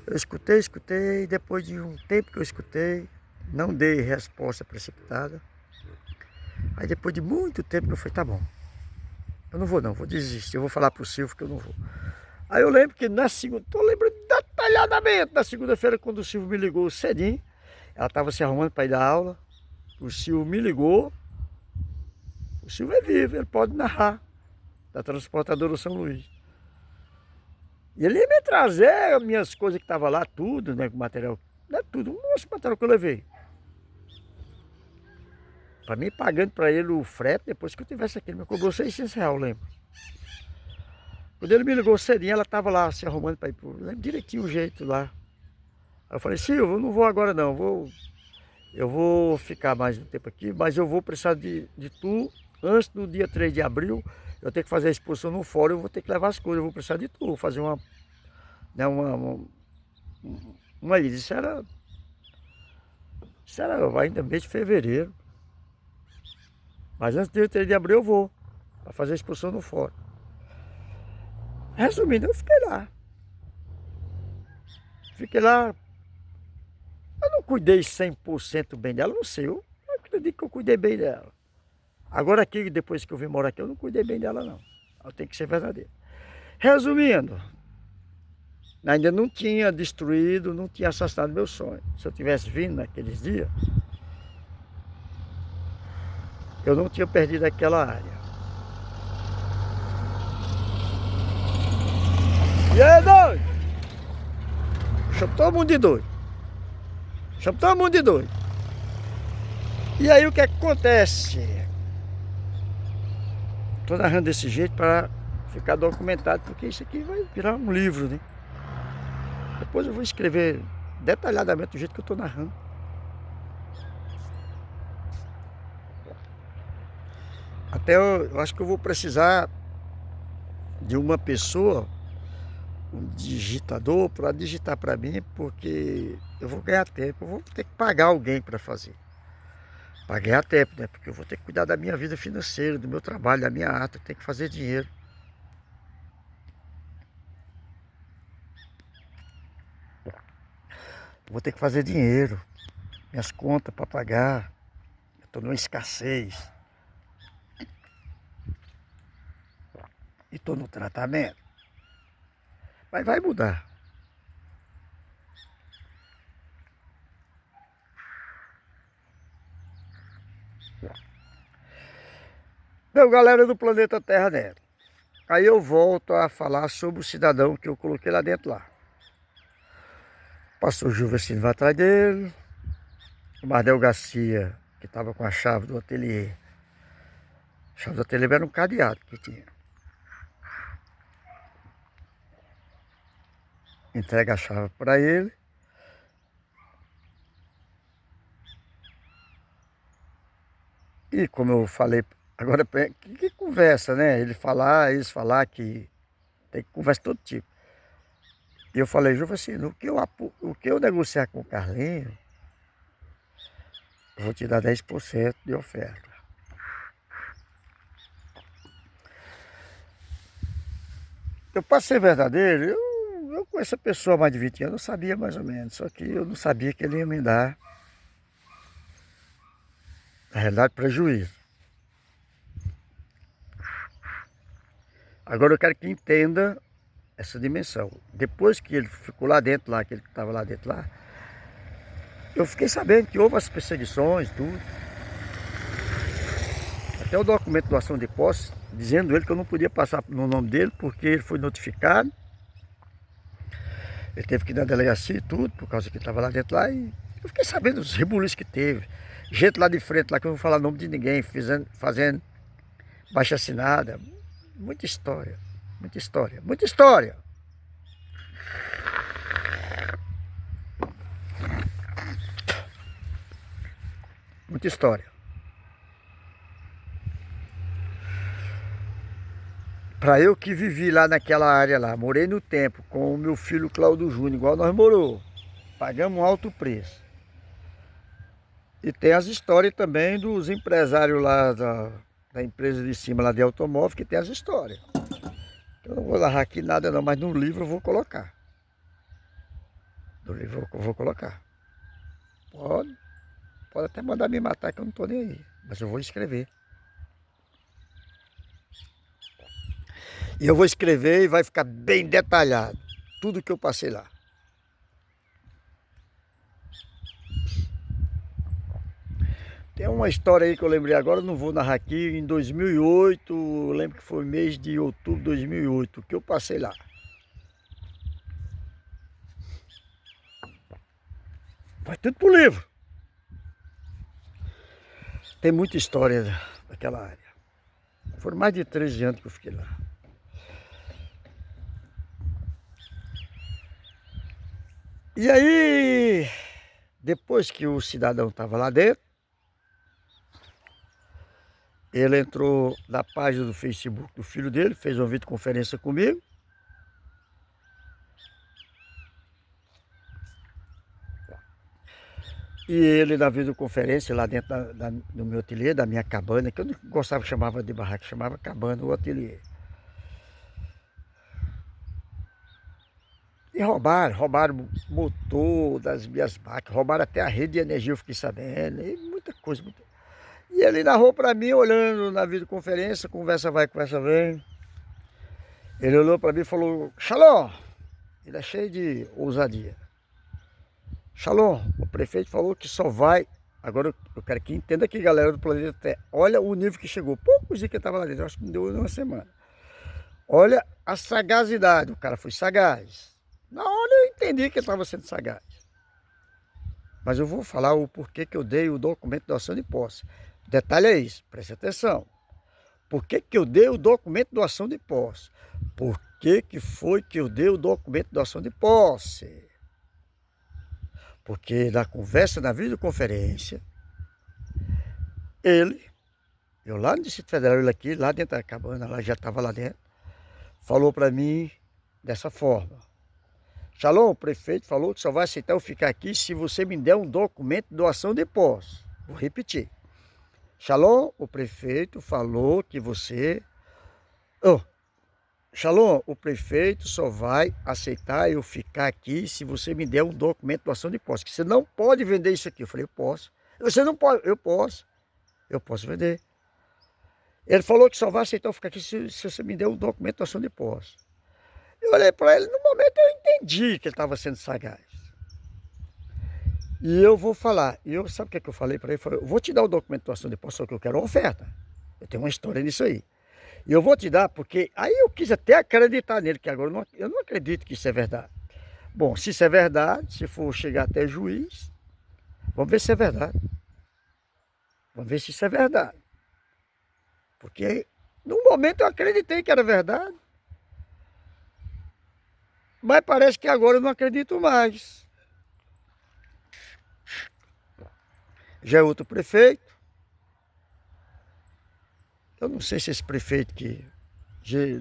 Eu escutei, depois de um tempo que eu escutei, não dei resposta precipitada. Aí depois de muito tempo eu falei, tá bom, eu não vou não, vou desistir, eu vou falar pro Silvio que eu não vou. Aí eu lembro que na segunda, tô lembrando detalhadamente, na segunda-feira quando o Silvio me ligou cedinho, Ela estava se arrumando para ir dar aula. O Silvio me ligou. O Silvio é vivo, ele pode narrar. Da transportadora São Luís. E ele ia me trazer as minhas coisas que estavam lá, tudo, né? Com material. Não é tudo, o material que eu levei. Para mim, pagando para ele o frete, depois que eu tivesse aqui, ele me cobrou R$600, eu lembro. Quando ele me ligou cedinho, ela estava lá se arrumando para ir pro... Lembro direitinho o jeito lá. Aí eu falei, Silvio, eu não vou agora não, eu vou ficar mais um tempo aqui, mas eu vou precisar de tu, antes do dia 3 de abril, eu tenho que fazer a exposição no fórum, eu vou ter que levar as coisas, eu vou precisar de tu, fazer uma... Né, isso era ainda mês de fevereiro. Mas antes do dia 3 de abril eu vou, para fazer a exposição no fórum. Resumindo, eu fiquei lá. Eu não cuidei 100% bem dela, não sei, eu acredito que eu cuidei bem dela. Agora aqui, depois que eu vim morar aqui, eu não cuidei bem dela não. Eu tenho que ser verdadeiro. Resumindo, ainda não tinha destruído, não tinha assassinado meu sonho. Se eu tivesse vindo naqueles dias, eu não tinha perdido aquela área. E aí, doido? Chama todo mundo de doido. Chama todo mundo de doido. E aí o que acontece? Estou narrando desse jeito para ficar documentado, porque isso aqui vai virar um livro, né? Depois eu vou escrever detalhadamente do jeito que eu estou narrando. Até eu acho que eu vou precisar de uma pessoa, um digitador, para digitar para mim, porque eu vou ganhar tempo, eu vou ter que pagar alguém para fazer. Para ganhar tempo, né? Porque eu vou ter que cuidar da minha vida financeira, do meu trabalho, da minha arte, eu tenho que fazer dinheiro. Vou ter que fazer dinheiro, minhas contas para pagar. Eu estou numa escassez. E estou no tratamento. Mas vai mudar. Meu, galera do planeta Terra Nero. Aí eu volto a falar sobre o cidadão que eu coloquei lá dentro lá. Pastor Juvecino vai atrás dele. O Mardel Garcia, que estava com a chave do ateliê. A chave do ateliê era um cadeado que tinha. Entrega a chave para ele. E como eu falei, agora que conversa, né? Eles falar que tem conversa de todo tipo. E eu falei, Juvecino, o que eu negociar com o Carlinho, eu vou te dar 10% de oferta. Eu, para ser verdadeiro, eu conheço a pessoa há mais de 20 anos, eu sabia mais ou menos, só que eu não sabia que ele ia me dar, na realidade, prejuízo. Agora eu quero que entenda essa dimensão. Depois que ele ficou lá dentro, que ele estava lá dentro lá, eu fiquei sabendo que houve as perseguições, tudo. Até o documento de doação de posse, dizendo ele que eu não podia passar no nome dele, porque ele foi notificado. Ele teve que ir na delegacia e tudo, por causa que ele estava lá dentro lá. E eu fiquei sabendo dos rebuliços que teve. Gente lá de frente, lá que eu não vou falar o nome de ninguém, fazendo baixa-assinada. Muita história, muita história, muita história. Muita história. Para eu que vivi lá naquela área lá, morei no tempo com o meu filho Cláudio Júnior, igual nós morou. Pagamos um alto preço. E tem as histórias também dos empresários lá da empresa de cima lá de automóvel, que tem as histórias. Eu não vou narrar aqui nada não, mas no livro eu vou colocar. No livro eu vou colocar. Pode até mandar me matar que eu não estou nem aí, mas eu vou escrever. E eu vou escrever e vai ficar bem detalhado tudo que eu passei lá. Tem uma história aí que eu lembrei agora, não vou narrar aqui, em 2008, eu lembro que foi mês de outubro de 2008, que eu passei lá. Vai tudo pro livro. Tem muita história daquela área. Foram mais de 13 anos que eu fiquei lá. E aí, depois que o cidadão estava lá dentro, ele entrou na página do Facebook do filho dele, fez uma videoconferência comigo. E ele na videoconferência lá dentro do meu ateliê, da minha cabana, que eu não gostava que chamava de barraca, chamava cabana ou ateliê. E roubaram o motor das minhas máquinas, roubaram até a rede de energia, eu fiquei sabendo, e muita coisa. E ele narrou para mim, olhando na videoconferência, conversa vai, conversa vem. Ele olhou para mim e falou, Shalom, ele é cheio de ousadia. Shalom, o prefeito falou que só vai, agora eu quero que entenda aqui, galera do planeta Terra, olha o nível que chegou, poucos dias que ele estava lá dentro, eu acho que não deu uma semana. Olha a sagacidade, o cara foi sagaz. Na hora eu entendi que ele estava sendo sagaz. Mas eu vou falar o porquê que eu dei o documento de doação de posse. O detalhe é isso, preste atenção. Por que que eu dei o documento de doação de posse? Por que foi que eu dei o documento de doação de posse? Porque na conversa, na videoconferência, eu lá no Distrito Federal, ele aqui, lá dentro da cabana, lá já estava lá dentro, falou para mim dessa forma. Shalom, o prefeito falou que só vai aceitar eu ficar aqui se você me der um documento de doação de posse. Vou repetir. Shalom, o prefeito falou que você... Shalom, o prefeito só vai aceitar eu ficar aqui se você me der um documento de doação de posse. Que você não pode vender isso aqui. Eu falei, eu posso. Você não pode. Eu posso vender. Ele falou que só vai aceitar eu ficar aqui se você me der um documento de doação de posse. Eu olhei para ele, no momento eu entendi que ele estava sendo sagaz. E eu vou falar, sabe o que eu falei para ele? Eu falei, eu vou te dar o documento de doação de posse, só que eu quero uma oferta. Eu tenho uma história nisso aí. E eu vou te dar, porque aí eu quis até acreditar nele, que agora eu não acredito que isso é verdade. Bom, se isso é verdade, se for chegar até juiz, vamos ver se é verdade. Vamos ver se isso é verdade. Porque no momento eu acreditei que era verdade. Mas parece que agora eu não acredito mais. Já é outro prefeito. Eu não sei se esse prefeito que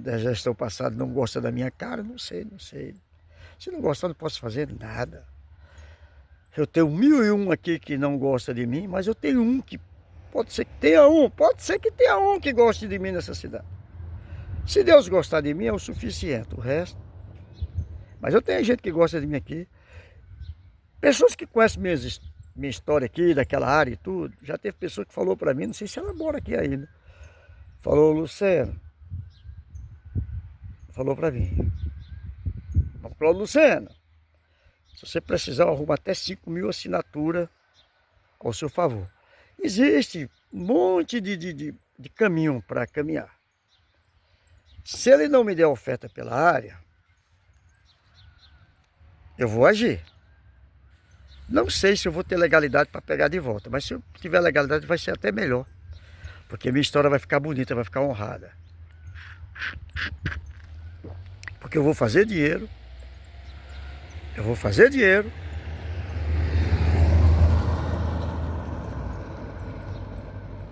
da gestão passada não gosta da minha cara, não sei. Se não gostar, não posso fazer nada. Eu tenho 1001 aqui que não gosta de mim, mas eu tenho um que pode ser que tenha um que goste de mim nessa cidade. Se Deus gostar de mim é o suficiente, o resto. Mas eu tenho gente que gosta de mim aqui. Pessoas que conhecem minha história aqui, daquela área e tudo. Já teve pessoa que falou para mim, não sei se ela mora aqui ainda. Falou, Luciano. Falou para mim. Falou, Luciano. Se você precisar, eu arrumo até 5.000 assinaturas ao seu favor. Existe um monte de caminho para caminhar. Se ele não me der oferta pela área, eu vou agir. Não sei se eu vou ter legalidade para pegar de volta, mas se eu tiver legalidade vai ser até melhor. Porque minha história vai ficar bonita, vai ficar honrada. Porque eu vou fazer dinheiro.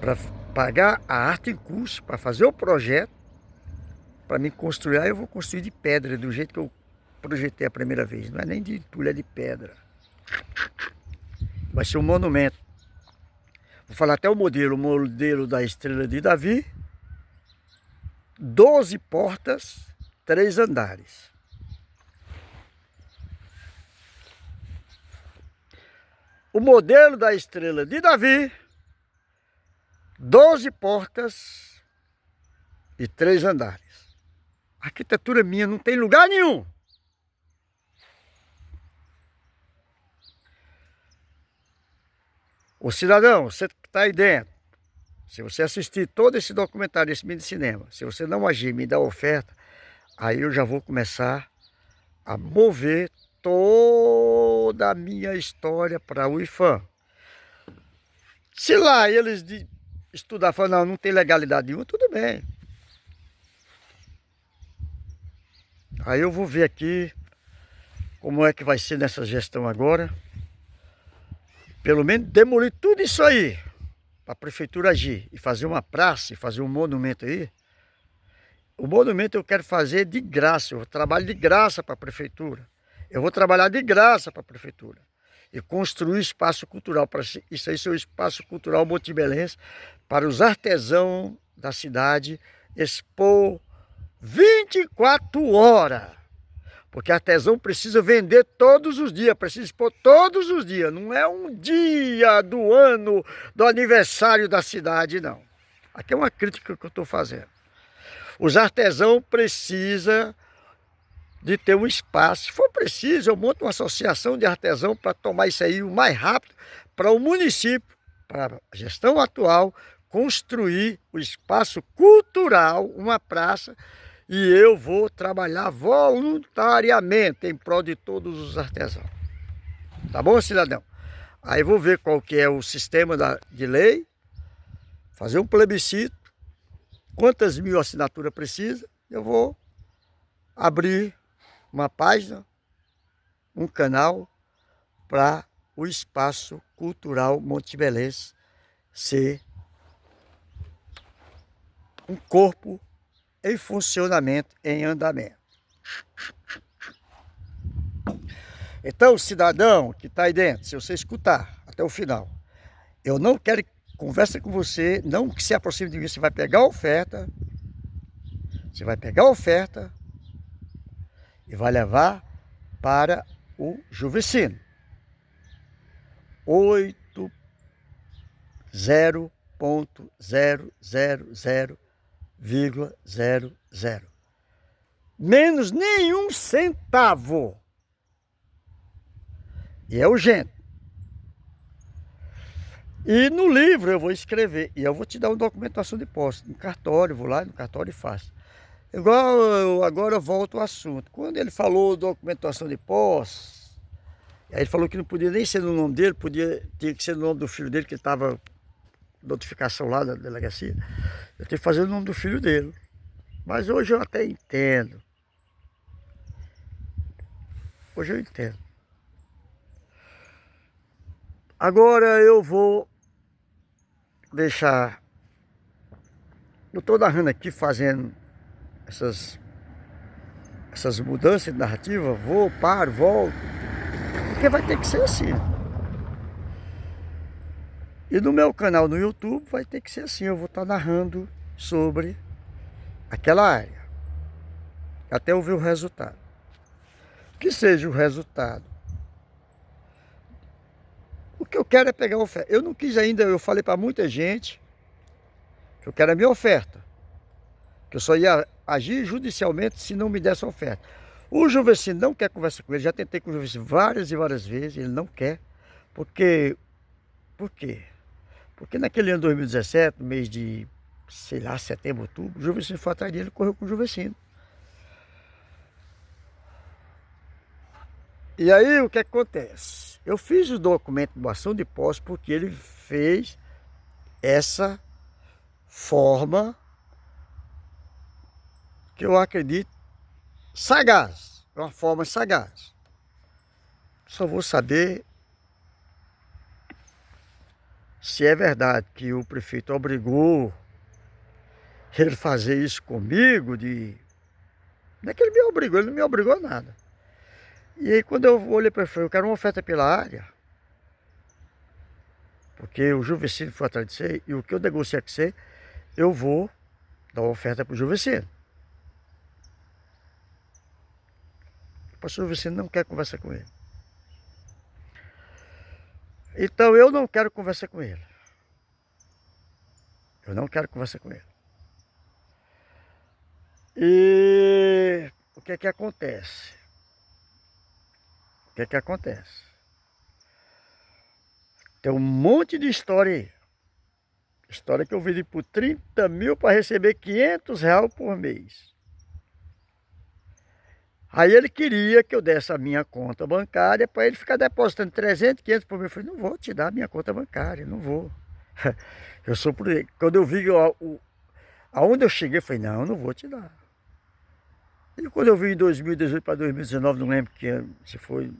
Para pagar a arte em curso, para fazer o projeto, para me construir. Aí eu vou construir de pedra, do jeito que eu projetei a primeira vez. Não é nem de entulho, é de pedra. Vai ser um monumento. Vou falar até o modelo da Estrela de Davi. 12 portas, 3 andares. O modelo da Estrela de Davi, 12 portas e 3 andares. A arquitetura minha não tem lugar nenhum. Ô cidadão, você está aí dentro, se você assistir todo esse documentário, esse mini cinema, se você não agir, me dar oferta, aí eu já vou começar a mover toda a minha história para o IFAM. Se lá eles estudar, falar, não tem legalidade nenhuma, tudo bem. Aí eu vou ver aqui como é que vai ser nessa gestão agora. Pelo menos demolir tudo isso aí, para a prefeitura agir e fazer uma praça, e fazer um monumento aí. O monumento eu quero fazer de graça, eu trabalho de graça para a prefeitura. Eu vou trabalhar de graça para a prefeitura. E construir espaço cultural, para isso aí ser o espaço cultural montebelense, para os artesãos da cidade expor 24 horas. Porque artesão precisa vender todos os dias, precisa expor todos os dias. Não é um dia do ano, do aniversário da cidade, não. Aqui é uma crítica que eu estou fazendo. Os artesãos precisam de ter um espaço. Se for preciso, eu monto uma associação de artesãos para tomar isso aí o mais rápido para o município, para a gestão atual, construir o espaço cultural, uma praça, e eu vou trabalhar voluntariamente em prol de todos os artesãos. Tá bom, cidadão? Aí vou ver qual que é o sistema de lei, fazer um plebiscito, quantas mil assinaturas precisa, eu vou abrir uma página, um canal para o espaço cultural montebelense ser um corpo em funcionamento, em andamento. Então, cidadão que está aí dentro, se você escutar até o final, eu não quero conversa com você, não que se aproxime de mim, você vai pegar a oferta, e vai levar para o Juvecino. 80.000,00. Menos nenhum centavo. E é urgente. E no livro eu vou escrever, e eu vou te dar uma documentação de posse, no cartório, vou lá no cartório e faço. Agora eu volto ao assunto. Quando ele falou documentação de posse, aí ele falou que não podia nem ser no nome dele, tinha que ser no nome do filho dele, que estava notificação lá da delegacia. Eu tenho que fazer o nome do filho dele. Mas hoje eu até entendo. Hoje eu entendo. Agora eu vou deixar. Eu estou narrando aqui, fazendo essas mudanças de narrativa, vou, paro, volto, porque vai ter que ser assim. E no meu canal no YouTube vai ter que ser assim, eu vou estar narrando sobre aquela área, até eu ver o resultado. Que seja o resultado. O que eu quero é pegar a oferta. Eu não quis ainda, eu falei para muita gente que eu quero a minha oferta, que eu só ia agir judicialmente se não me desse a oferta. O Juvecino não quer conversar com ele, já tentei com o Juvecino várias e várias vezes, ele não quer. Por quê? Porque naquele ano 2017, no mês de, sei lá, setembro, outubro, o Juvecino foi atrás dele e correu com o Juvecino. E aí o que acontece? Eu fiz o documento de doação de posse porque ele fez essa forma que eu acredito sagaz, é uma forma sagaz. Só vou saber se é verdade que o prefeito obrigou ele a fazer isso comigo, não é que ele me obrigou, ele não me obrigou a nada. E aí quando eu olhei para ele, eu quero uma oferta pela área, porque o Juvecino foi atrás de você, e o que eu negociar com você, eu vou dar uma oferta para o Juvecino. O pastor Juvecino não quer conversar com ele. Então eu não quero conversar com ele. Eu não quero conversar com ele. E o que é que acontece? O que é que acontece? Tem um monte de história aí. História que eu vendi por 30 mil para receber R$ 500 por mês. Aí ele queria que eu desse a minha conta bancária para ele ficar depositando 300, 500 por mês. Eu falei, não vou te dar a minha conta bancária, não vou. Eu sou por ele. Quando eu vi aonde eu cheguei, eu falei, não vou te dar. E quando eu vi em 2018 para 2019, não lembro que se foi,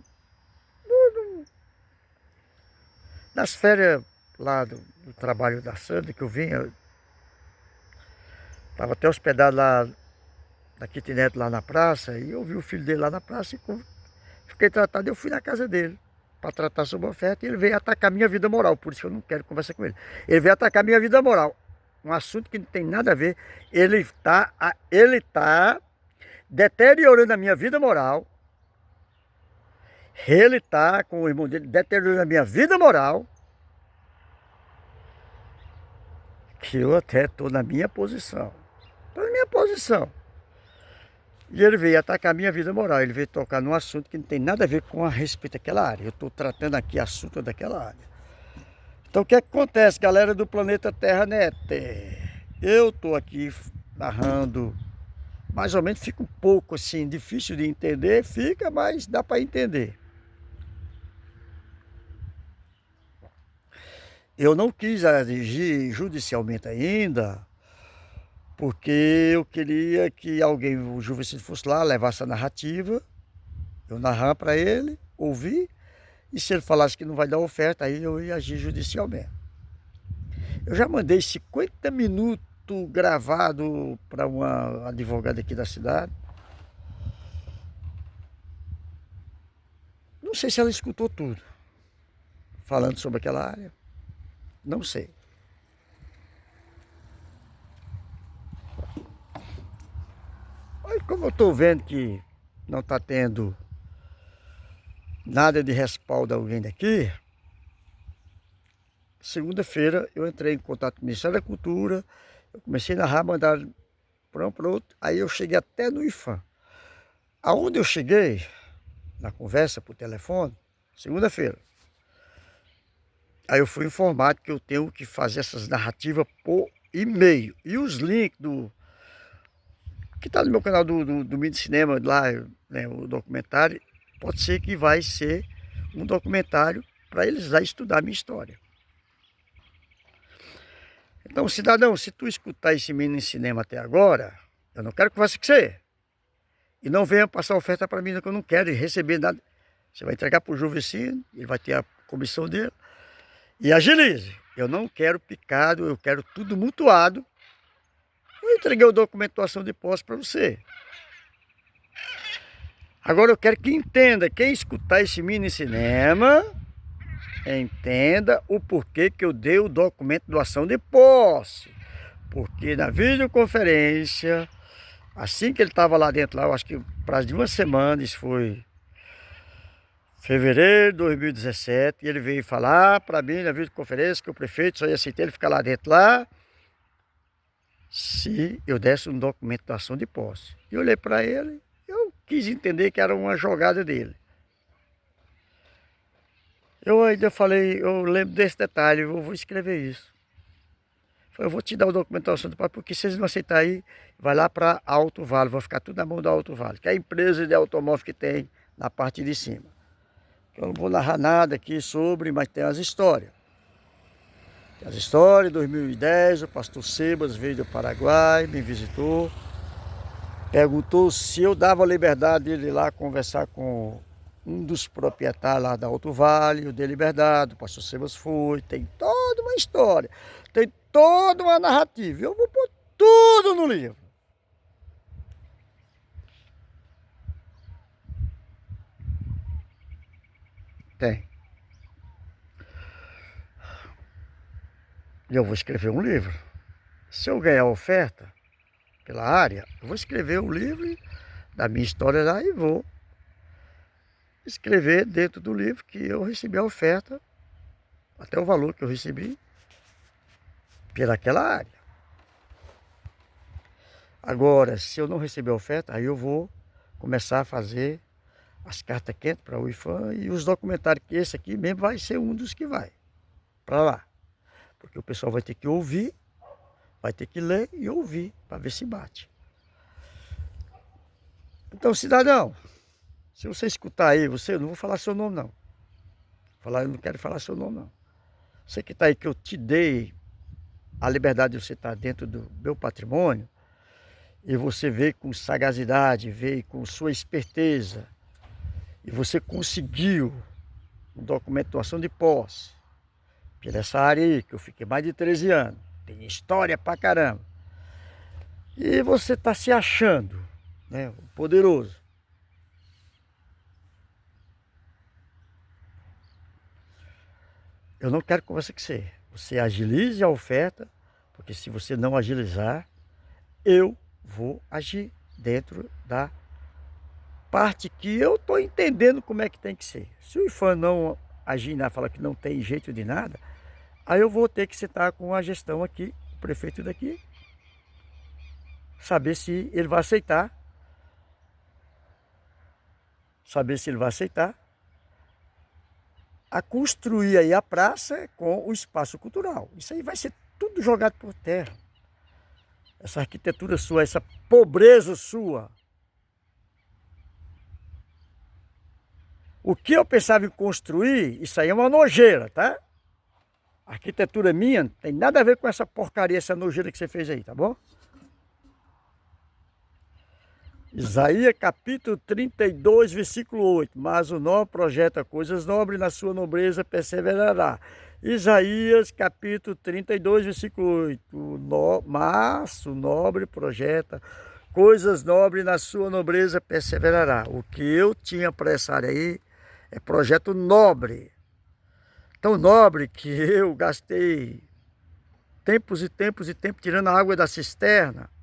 nas férias lá do trabalho da Sandra, que eu vim, eu estava até hospedado lá na kitnet lá na praça, e eu vi o filho dele lá na praça e fiquei tratado, eu fui na casa dele para tratar sobre a oferta e ele veio atacar minha vida moral, por isso que eu não quero conversar com ele. Ele veio atacar minha vida moral, um assunto que não tem nada a ver. Ele tá deteriorando a minha vida moral. Ele tá com o irmão dele deteriorando a minha vida moral, que eu até estou na minha posição. Estou na minha posição. E ele veio atacar a minha vida moral. Ele veio tocar num assunto que não tem nada a ver com a respeito daquela área. Eu estou tratando aqui assunto daquela área. Então o que acontece, galera do Planeta Terra Net? Eu estou aqui narrando, mais ou menos, fica um pouco assim, difícil de entender, fica, mas dá para entender. Eu não quis agir judicialmente ainda, porque eu queria que alguém, o Juvescino, fosse lá, levasse a narrativa, eu narrar para ele, ouvir, e se ele falasse que não vai dar oferta, aí eu ia agir judicialmente. Eu já mandei 50 minutos gravado para uma advogada aqui da cidade. Não sei se ela escutou tudo, falando sobre aquela área. Não sei. Aí, como eu estou vendo que não está tendo nada de respaldo a alguém daqui, segunda-feira eu entrei em contato com o Ministério da Cultura, eu comecei a narrar, mandar para um para outro, aí eu cheguei até no IFAM. Aonde eu cheguei, na conversa por telefone, segunda-feira, aí eu fui informado que eu tenho que fazer essas narrativas por e-mail. E os links que está no meu canal do Mini Cinema, lá, né, o documentário, pode ser que vai ser um documentário para eles lá estudar a minha história. Então, cidadão, se tu escutar esse Mini Cinema até agora, eu não quero conversa com você. E não venha passar oferta para mim, que eu não quero receber nada. Você vai entregar para o Juvescino, ele vai ter a comissão dele. E agilize. Eu não quero picado, eu quero tudo mutuado. Eu entreguei o documento de doação de posse para você. Agora eu quero que entenda, quem escutar esse mini cinema, entenda o porquê que eu dei o documento de doação de posse. Porque na videoconferência, assim que ele estava lá dentro, lá, eu acho que prazo de uma semana, isso foi fevereiro de 2017, e ele veio falar para mim na videoconferência que o prefeito só ia aceitar ele ficar lá dentro lá, se eu desse um documento de doação de posse. Eu olhei para ele, eu quis entender que era uma jogada dele. Eu ainda falei, eu lembro desse detalhe, eu vou escrever isso. Eu vou te dar o documento de doação de posse, porque se eles não aceitarem aí, vai lá para Alto Vale, vai ficar tudo na mão da Alto Vale, que é a empresa de automóvel que tem na parte de cima. Eu não vou narrar nada aqui sobre, mas tem as histórias. Tem as histórias, em 2010, o pastor Sebas veio do Paraguai, me visitou, perguntou se eu dava liberdade de ele ir lá conversar com um dos proprietários lá da Alto Vale, eu dei liberdade, o pastor Sebas foi, tem toda uma história, tem toda uma narrativa, eu vou pôr tudo no livro. Tem. E eu vou escrever um livro. Se eu ganhar a oferta pela área, eu vou escrever o livro da minha história lá e vou escrever dentro do livro que eu recebi a oferta, até o valor que eu recebi pelaquela área. Agora, se eu não receber a oferta, aí eu vou começar a fazer as cartas quentes para o IFAM e os documentários, que esse aqui mesmo vai ser um dos que vai para lá. Porque o pessoal vai ter que ouvir, vai ter que ler e ouvir para ver se bate. Então, cidadão, se você escutar aí, eu não vou falar seu nome não. Eu não quero falar seu nome não. Você que está aí, que eu te dei a liberdade de você estar dentro do meu patrimônio, e você veio com sagacidade, veio com sua esperteza, e você conseguiu um documento de doação de posse, pela essa área aí, que eu fiquei mais de 13 anos, tem história pra caramba, e você está se achando, né, poderoso. Eu não quero conversar com você. Você agilize a oferta, porque se você não agilizar, eu vou agir dentro da parte que eu estou entendendo como é que tem que ser. Se o IFAM não agir, falar que não tem jeito de nada, aí eu vou ter que sentar com a gestão aqui, o prefeito daqui, saber se ele vai aceitar. A construir aí a praça com o espaço cultural. Isso aí vai ser tudo jogado por terra. Essa arquitetura sua, essa pobreza sua. O que eu pensava em construir, isso aí é uma nojeira, tá? A arquitetura minha não tem nada a ver com essa porcaria, essa nojeira que você fez aí, tá bom? Isaías capítulo 32, versículo 8. Mas o nobre projeta coisas nobres, na sua nobreza perseverará. Isaías capítulo 32, versículo 8. Mas o nobre projeta coisas nobres, na sua nobreza perseverará. O que eu tinha para essa área aí é projeto nobre. Tão nobre que eu gastei tempos e tempos e tempos tirando a água da cisterna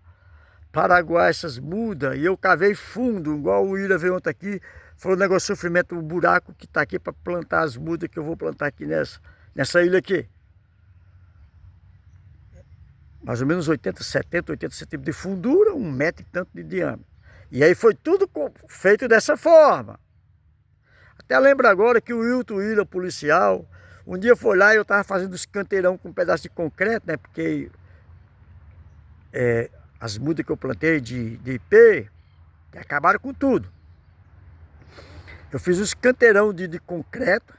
para aguar essas mudas, e eu cavei fundo, igual o Ira veio ontem aqui, falou o negócio de sofrimento, o buraco que está aqui para plantar as mudas que eu vou plantar aqui nessa ilha aqui. Mais ou menos 80 centímetros de fundura, 1 metro e tanto de diâmetro. E aí foi tudo feito dessa forma. Até lembro agora que o Wilton Ira, policial, um dia foi lá e eu estava fazendo os canteirão com um pedaço de concreto, né, porque as mudas que eu plantei de IP, que acabaram com tudo. Eu fiz os canteirão de concreto,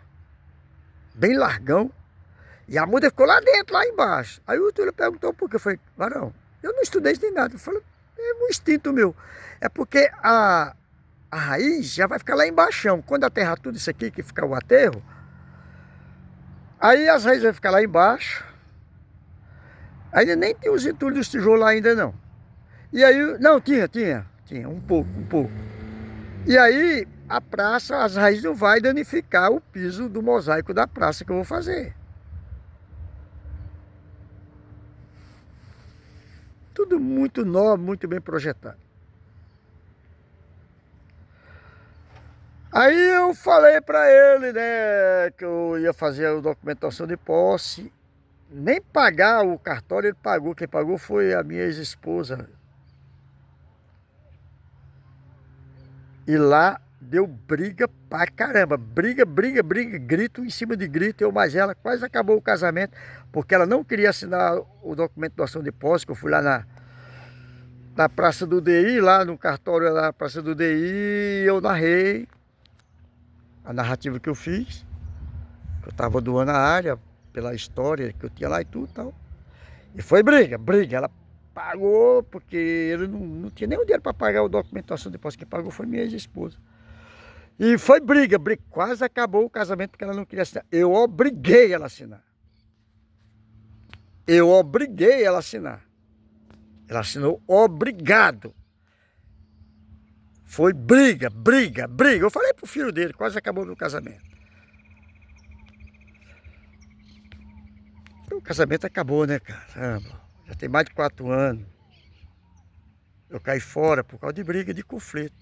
bem largão, e a muda ficou lá dentro, lá embaixo. Aí o Túlio perguntou por quê. Eu falei, varão, eu não estudei nem nada. Eu falei, é um instinto meu. É porque a raiz já vai ficar lá embaixo. Quando aterrar tudo isso aqui, que ficar o aterro, aí as raízes vão ficar lá embaixo. Ainda nem tem os entulhos dos tijolos lá ainda não. E aí, não, tinha um pouco. E aí, a praça, as raízes não vai danificar o piso do mosaico da praça que eu vou fazer. Tudo muito nobre, muito bem projetado. Aí eu falei para ele, né, que eu ia fazer a documentação de posse. Nem pagar o cartório ele pagou. Quem pagou foi a minha ex-esposa. E lá deu briga pra caramba. Briga, grito em cima de grito. Eu mais ela, quase acabou o casamento, porque ela não queria assinar o documento de doação de posse, que eu fui lá na Praça do DI, lá no cartório lá na Praça do DI, e eu narrei a narrativa que eu fiz. Eu estava doando a área, pela história que eu tinha lá e tudo e tal. E foi briga. Ela pagou, porque ele não tinha nem o dinheiro para pagar a documentação de posse. Quem pagou foi minha ex-esposa. E foi briga. Quase acabou o casamento porque ela não queria assinar. Eu obriguei ela a assinar. Ela assinou obrigado. Foi briga. Eu falei pro filho dele, quase acabou meu casamento. O casamento acabou, né, caramba? Já tem mais de 4 anos. Eu caí fora por causa de briga, de conflito.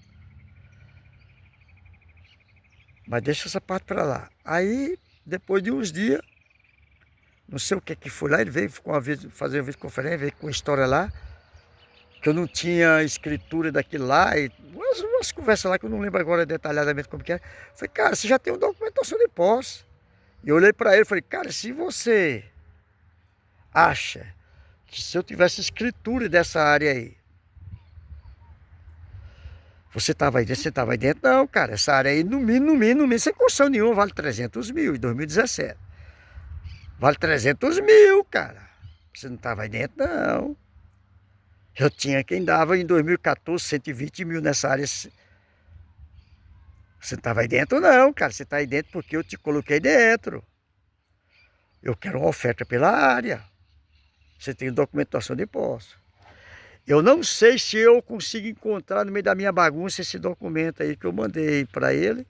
Mas deixa essa parte para lá. Aí, depois de uns dias, não sei o que foi lá, ele veio fazer uma videoconferência, veio com uma história lá, que eu não tinha escritura daquilo lá, e umas conversas lá que eu não lembro agora detalhadamente como que é. Eu falei, cara, você já tem uma documentação de posse. E eu olhei para ele e falei, cara, se você acha que se eu tivesse escritura dessa área aí, você estava aí dentro? Você estava aí dentro? Não, cara, essa área aí, no mínimo, sem construção nenhuma, vale 300 mil em 2017. Vale 300 mil, cara. Você não estava aí dentro, não. Eu tinha quem dava em 2014 120 mil nessa área. Você não estava aí dentro, não, cara. Você está aí dentro porque eu te coloquei dentro. Eu quero uma oferta pela área. Você tem documentação de posse. Eu não sei se eu consigo encontrar no meio da minha bagunça esse documento aí que eu mandei para ele.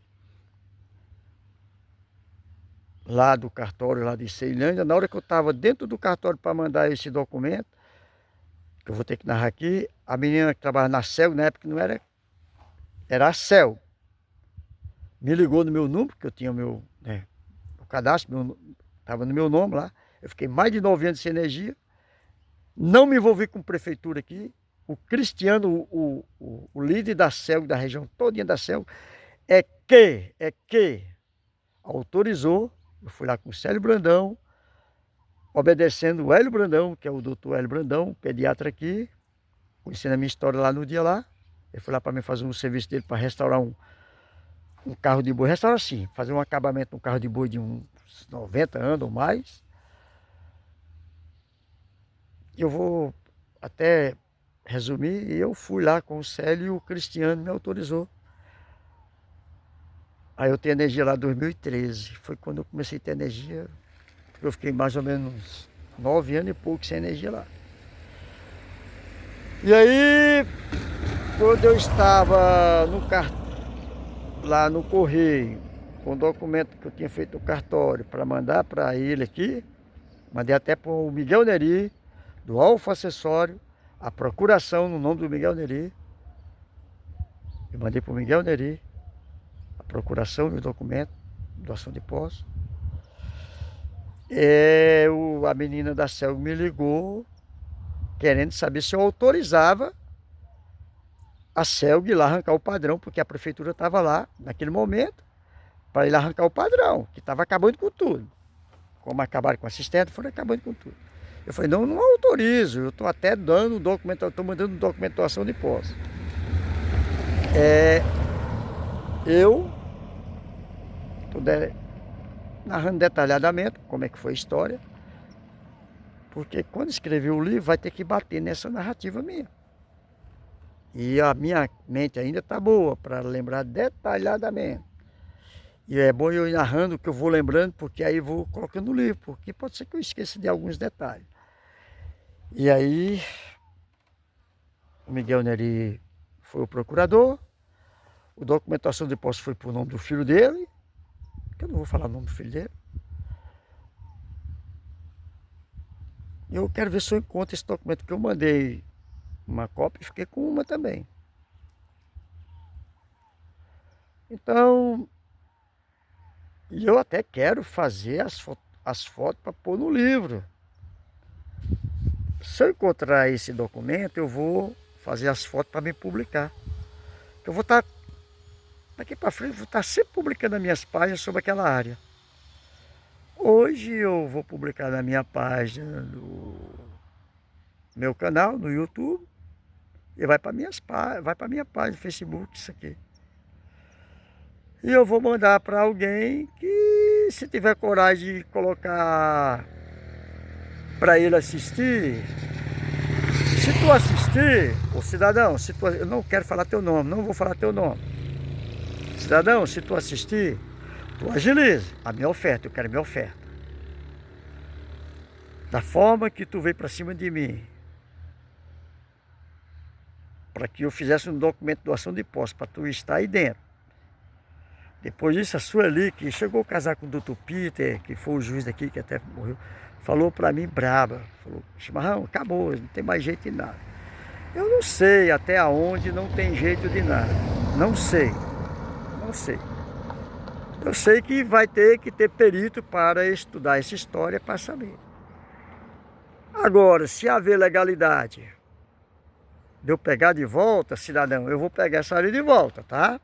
Lá do cartório, lá de Ceilândia. Na hora que eu estava dentro do cartório para mandar esse documento, que eu vou ter que narrar aqui, a menina que trabalhava na CEL, na época não era, era a CEL. Me ligou no meu número, que eu tinha o cadastro, estava no meu nome lá. Eu fiquei mais de 9 anos sem energia. Não me envolvi com prefeitura aqui. O Cristiano, o líder da CEL, da região todinha da CEL, é que autorizou. Eu fui lá com o Célio Brandão, obedecendo o Hélio Brandão, que é o doutor Hélio Brandão, pediatra aqui, conhecendo a minha história lá no dia lá. Ele foi lá para mim fazer um serviço dele para restaurar um carro de boi. Restaurar sim, fazer um acabamento no carro de boi de uns 90 anos ou mais. Eu vou até resumir, eu fui lá com o Célio e o Cristiano me autorizou. Aí eu tenho energia lá em 2013, foi quando eu comecei a ter energia. Eu fiquei mais ou menos 9 anos e pouco sem energia lá. E aí, quando eu estava lá no correio, com o documento que eu tinha feito no cartório para mandar para ele aqui, mandei até para o Miguel Neri, do Alfa Acessório, a procuração no nome do Miguel Neri. Eu mandei para o Miguel Neri a procuração do documento, doação de posse. A menina da CELG me ligou, querendo saber se eu autorizava a CELG ir lá arrancar o padrão, porque a prefeitura estava lá, naquele momento, para ir lá arrancar o padrão, que estava acabando com tudo. Como acabaram com o assistente, foram acabando com tudo. Eu falei, não autorizo, eu estou até dando documento, estou mandando documentação de posse. Eu estou narrando detalhadamente como é que foi a história, porque quando escrever o livro vai ter que bater nessa narrativa minha. E a minha mente ainda está boa para lembrar detalhadamente. E é bom eu ir narrando o que eu vou lembrando, porque aí eu vou colocando no livro, porque pode ser que eu esqueça de alguns detalhes. E aí, o Miguel Neri foi o procurador, a documentação de posse foi para o nome do filho dele, que eu não vou falar o nome do filho dele. E eu quero ver se eu encontro esse documento que eu mandei uma cópia e fiquei com uma também. Então, e eu até quero fazer as fotos para pôr no livro. Se eu encontrar esse documento, eu vou fazer as fotos para me publicar. Eu vou estar, daqui para frente, vou estar sempre publicando as minhas páginas sobre aquela área. Hoje eu vou publicar na minha página do meu canal, no YouTube, e vai para minha página no Facebook, isso aqui. E eu vou mandar para alguém que, se tiver coragem de colocar para ele assistir. Se tu assistir, ô cidadão, eu não quero falar teu nome, não vou falar teu nome. Cidadão, se tu assistir, tu agiliza a minha oferta, eu quero minha oferta. Da forma que tu veio para cima de mim, para que eu fizesse um documento de doação de posse, para tu estar aí dentro. Depois disso, a Sueli, que chegou a casar com o doutor Peter, que foi o juiz daqui, que até morreu, falou para mim braba, falou, Chimarrão, acabou, não tem mais jeito de nada. Eu não sei até aonde não tem jeito de nada, não sei. Eu sei que vai ter que ter perito para estudar essa história para saber. Agora, se haver legalidade de eu pegar de volta, cidadão, eu vou pegar essa área de volta, tá?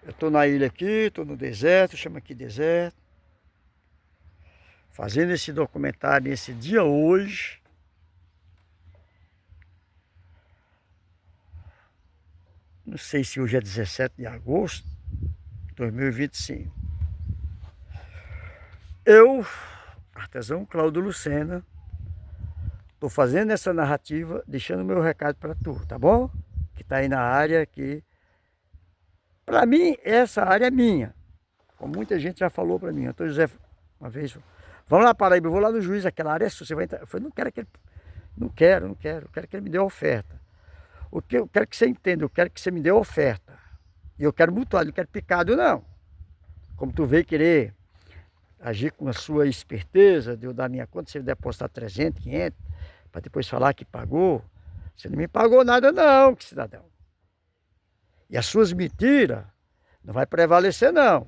Eu estou na ilha aqui, estou no deserto, chama aqui deserto. fazendo esse documentário nesse dia hoje. Não sei se hoje é 17 de agosto de 2025. Eu, artesão Cláudio Lucena, estou fazendo essa narrativa, deixando meu recado para tu, tá bom? Que tá aí na área que... Para mim, essa área é minha. Como muita gente já falou para mim. Antônio José, uma vez, vamos lá, Paraíba, eu vou lá no juiz, aquela área é sua, você vai entrar. Eu falei, não quero que ele... Não quero, eu quero que ele me dê a oferta. O que eu quero que você entenda, eu quero que você me dê a oferta. E eu quero mutuado, não quero picado, não. Como tu veio querer agir com a sua esperteza, de eu dar minha conta, você depositar 300, 500, para depois falar que pagou. Você não me pagou nada não, cidadão. E as suas mentiras não vai prevalecer não.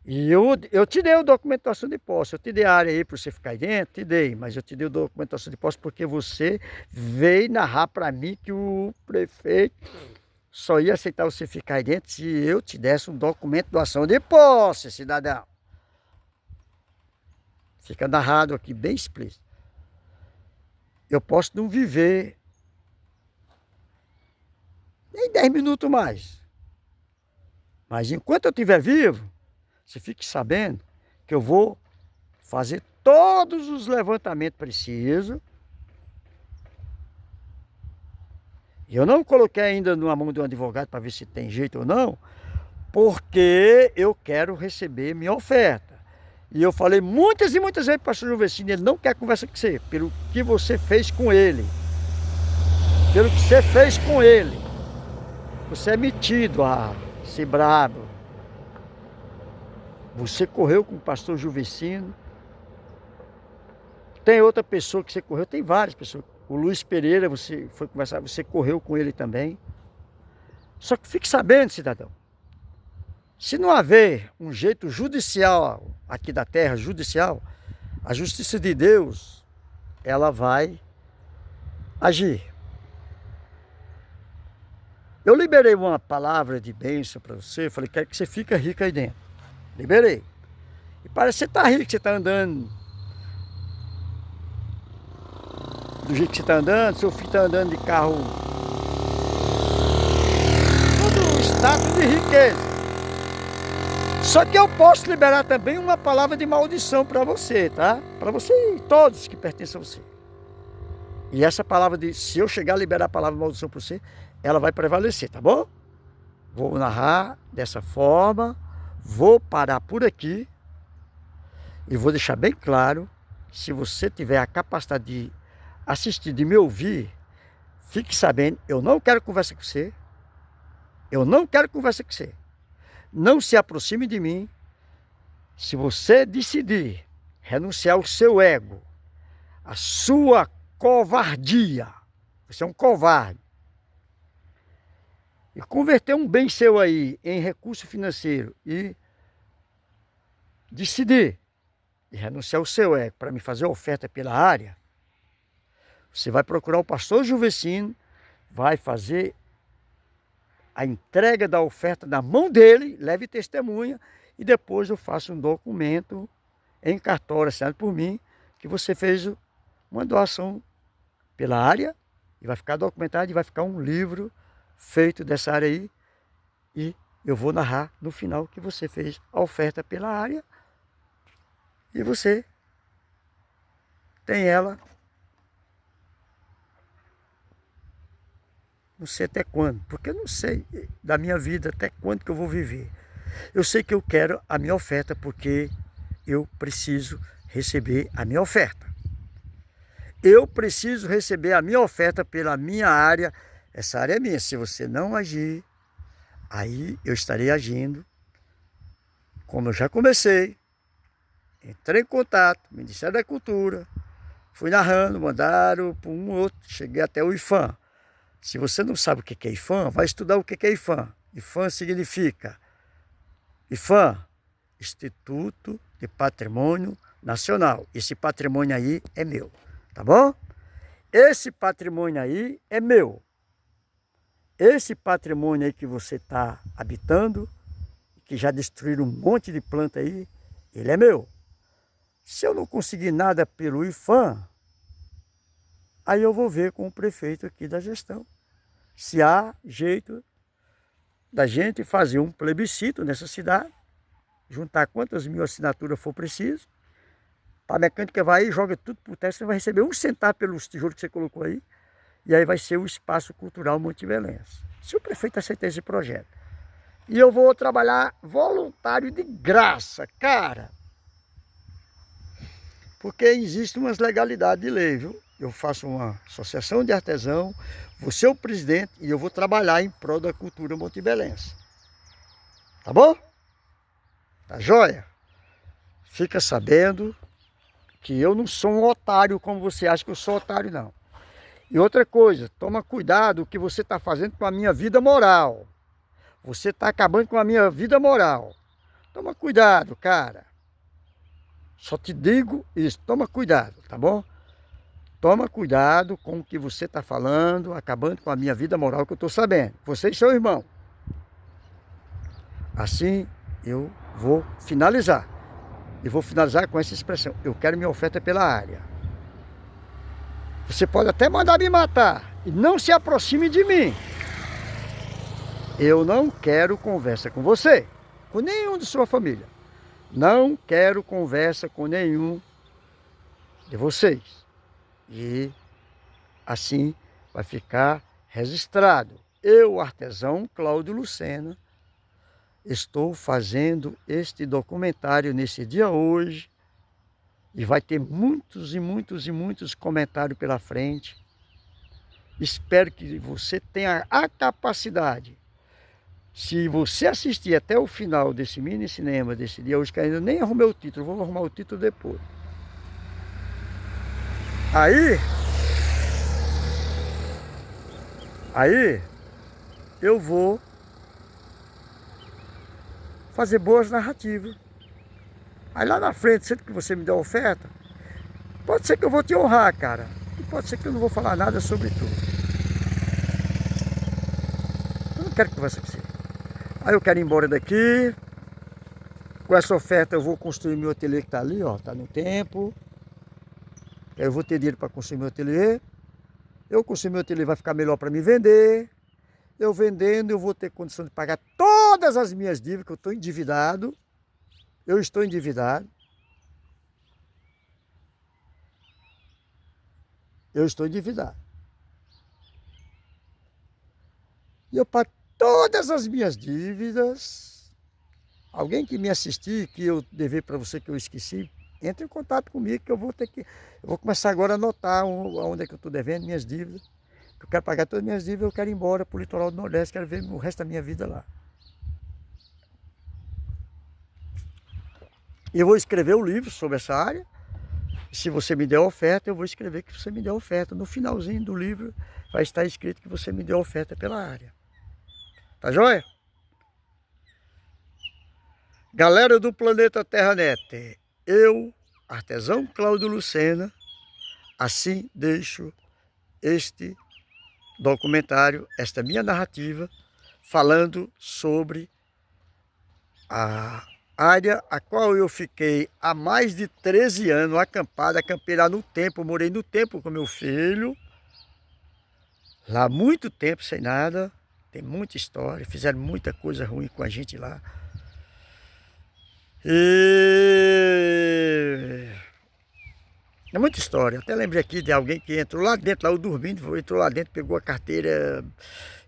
E eu te dei a documentação de posse, eu te dei a área aí para você ficar aí dentro, te dei, mas eu te dei a documentação de posse porque você veio narrar para mim que o prefeito só ia aceitar você ficar aí dentro se eu te desse um documento de doação de posse, cidadão. Fica narrado aqui, bem explícito. Eu posso não viver nem 10 minutos mais. Mas enquanto eu estiver vivo, você fique sabendo que eu vou fazer todos os levantamentos precisos. Eu não coloquei ainda na mão de um advogado para ver se tem jeito ou não, porque eu quero receber minha oferta. E eu falei muitas e muitas vezes para o pastor Juvecino, ele não quer conversa com você, pelo que você fez com ele. Pelo que você fez com ele. Você é metido a ser brabo. Você correu com o pastor Juvecino. Tem outra pessoa que você correu, tem várias pessoas. O Luiz Pereira, você foi conversar, você correu com ele também. Só que fique sabendo, cidadão. Se não haver um jeito judicial aqui da terra, judicial, a justiça de Deus, ela vai agir. Eu liberei uma palavra de bênção para você, falei, quero que você fique rico aí dentro. Liberei. E parece que você está rico, que você está andando do jeito que você está andando, seu filho está andando de carro, todo status de riqueza. Só que eu posso liberar também uma palavra de maldição para você, tá? Para você e todos que pertencem a você. E essa palavra de, se eu chegar a liberar a palavra de maldição para você, ela vai prevalecer, tá bom? Vou narrar dessa forma, vou parar por aqui e vou deixar bem claro, se você tiver a capacidade de assistir, de me ouvir, fique sabendo, eu não quero conversa com você, eu não quero conversa com você. Não se aproxime de mim. Se você decidir renunciar ao seu ego, a sua covardia, você é um covarde, e converter um bem seu aí em recurso financeiro e decidir renunciar ao seu ego para me fazer oferta pela área, você vai procurar o pastor Juvecino, vai fazer a entrega da oferta na mão dele, leve testemunha, e depois eu faço um documento em cartório assinado por mim, que você fez uma doação pela área, e vai ficar documentado, e vai ficar um livro feito dessa área aí, e eu vou narrar no final que você fez a oferta pela área, e você tem ela, não sei até quando, porque eu não sei da minha vida até quando que eu vou viver. Eu sei que eu quero a minha oferta porque eu preciso receber a minha oferta. Eu preciso receber a minha oferta pela minha área. Essa área é minha. Se você não agir, aí eu estarei agindo como eu já comecei. Entrei em contato, Ministério da Cultura, fui narrando, mandaram para um outro, cheguei até o IFAM. Se você não sabe o que é IFAM, vai estudar o que é IFAM. IFAM significa Instituto de Patrimônio Nacional. Esse patrimônio aí é meu, tá bom? Esse patrimônio aí é meu. Esse patrimônio aí que você está habitando, que já destruíram um monte de planta aí, ele é meu. Se eu não conseguir nada pelo IPHAN, aí eu vou ver com o prefeito aqui da gestão se há jeito da gente fazer um plebiscito nessa cidade, juntar quantas mil assinaturas for preciso. A mecânica vai aí, joga tudo por terra, você vai receber um centavo pelos tijolos que você colocou aí, e aí vai ser o Espaço Cultural Montebelense. Se o prefeito aceitar esse projeto. E eu vou trabalhar voluntário de graça, cara. Porque existem umas legalidades de lei, viu? Eu faço uma associação de artesão, vou ser o presidente e eu vou trabalhar em prol da cultura montebelense. Tá bom? Tá joia? Fica sabendo que eu não sou um otário como você acha que eu sou otário, não. E outra coisa, toma cuidado o que você está fazendo com a minha vida moral. Você está acabando com a minha vida moral. Toma cuidado, cara. Só te digo isso, toma cuidado, tá bom? Toma cuidado com o que você está falando, acabando com a minha vida moral que eu estou sabendo. Vocês são irmãos. Assim eu vou finalizar. E vou finalizar com essa expressão. Eu quero minha oferta pela área. Você pode até mandar me matar. E não se aproxime de mim. Eu não quero conversa com você. Com nenhum de sua família. Não quero conversa com nenhum de vocês. E assim vai ficar registrado. Eu, artesão Cláudio Lucena, estou fazendo este documentário nesse dia hoje. E vai ter muitos e muitos e muitos comentários pela frente. Espero que você tenha a capacidade. Se você assistir até o final desse mini cinema, desse dia hoje, que ainda nem arrumei o título, vou arrumar o título depois. Aí eu vou fazer boas narrativas. Aí lá na frente, sempre que você me der a oferta, pode ser que eu vou te honrar, cara. E pode ser que eu não vou falar nada sobre tudo. Eu não quero conversar com você. Aí eu quero ir embora daqui. Com essa oferta eu vou construir meu ateliê que está ali, ó. Está no tempo. Eu vou ter dinheiro para construir meu ateliê. Eu construir meu ateliê vai ficar melhor para me vender. Eu vendendo, eu vou ter condição de pagar todas as minhas dívidas, que eu estou endividado. Eu estou endividado. Eu estou endividado. E eu pago todas as minhas dívidas. Alguém que me assistir, que eu dever para você, que eu esqueci, entre em contato comigo, que eu vou ter que... Eu vou começar agora a anotar onde é que eu estou devendo minhas dívidas. Eu quero pagar todas as minhas dívidas, eu quero ir embora para o litoral do Nordeste, quero ver o resto da minha vida lá. E eu vou escrever um livro sobre essa área. Se você me der oferta, eu vou escrever que você me deu oferta. No finalzinho do livro vai estar escrito que você me deu oferta pela área. Tá joia? Galera do Planeta Terranet, eu, artesão Cláudio Lucena, assim deixo este documentário, esta minha narrativa, falando sobre a área a qual eu fiquei há mais de 13 anos acampada, acampei lá no tempo, morei no tempo com meu filho, lá há muito tempo sem nada, tem muita história, fizeram muita coisa ruim com a gente lá. E é muita história. Até lembrei aqui de alguém que entrou lá dentro, lá eu dormindo, entrou lá dentro, pegou a carteira,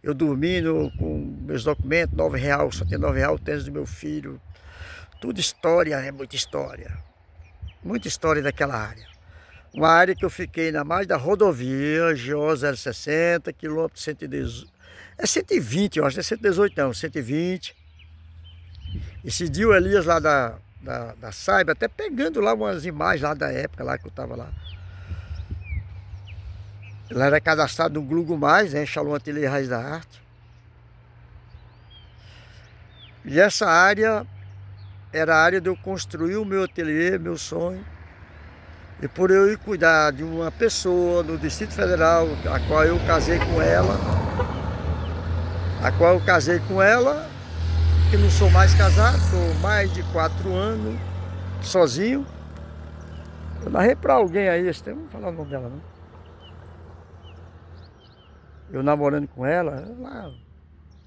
eu dormindo com meus documentos, R$9, só tem R$9, o tênis do meu filho. Tudo história, é muita história. Muita história daquela área. Uma área que eu fiquei na margem da rodovia, GO 060, quilômetro 118. É 120, eu acho, não é 118 não, 120. Esse Dio Elias lá da Saiba, até pegando lá umas imagens lá da época lá que eu estava lá. Ele era cadastrado no Google+, né, Shalom Ateliê Raiz da Arte. E essa área era a área de eu construir o meu ateliê, meu sonho. E por eu ir cuidar de uma pessoa no Distrito Federal, a qual eu casei com ela, que não sou mais casado, estou mais de 4 anos sozinho. Eu narrei pra alguém aí esse tempo, não vou falar o nome dela não. Eu namorando com ela,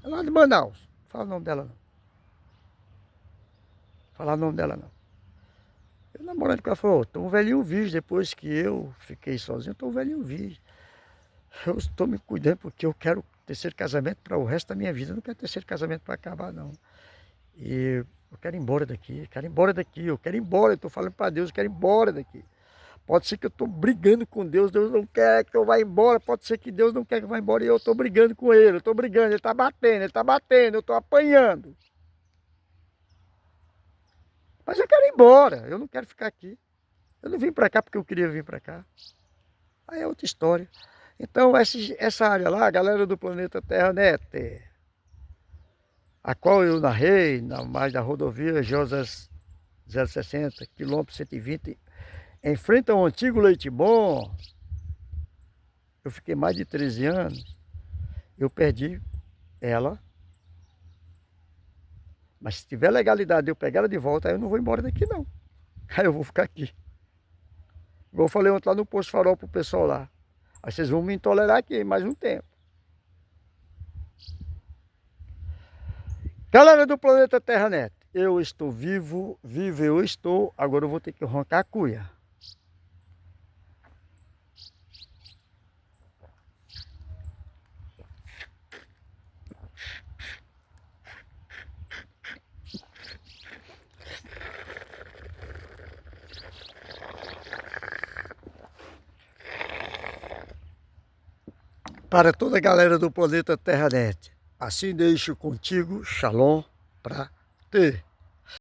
é lá de Manaus. Não fala o nome dela não. Não falar o nome dela não. Eu namorando com ela, falou, tô um velhinho virgem, depois que eu fiquei sozinho, eu tô um velhinho virgem. Eu estou me cuidando porque eu quero terceiro casamento para o resto da minha vida. Eu não quero terceiro casamento para acabar, não. E eu quero ir embora daqui, eu quero ir embora, eu estou falando para Deus, eu quero ir embora daqui. Pode ser que eu estou brigando com Deus, Deus não quer que eu vá embora, pode ser que Deus não quer que eu vá embora e eu estou brigando com ele, eu estou brigando, ele está batendo, eu estou apanhando. Mas eu quero ir embora, eu não quero ficar aqui. Eu não vim para cá porque eu queria vir para cá. Aí é outra história. Então essa área lá, a galera do planeta Terra-Net, a qual eu narrei, na mais da rodovia José 060, quilômetro 120, em frente ao antigo Leite Bom, eu fiquei mais de 13 anos, eu perdi ela, mas se tiver legalidade de eu pegar ela de volta, aí eu não vou embora daqui não, aí eu vou ficar aqui. Igual eu falei ontem lá no Posto Farol pro pessoal lá, aí vocês vão me tolerar aqui mais um tempo. Galera do planeta Terra-Net, eu estou vivo eu estou, agora eu vou ter que arrancar a cuia. Para toda a galera do planeta Terra-Net, assim deixo contigo, Shalom, pra ter.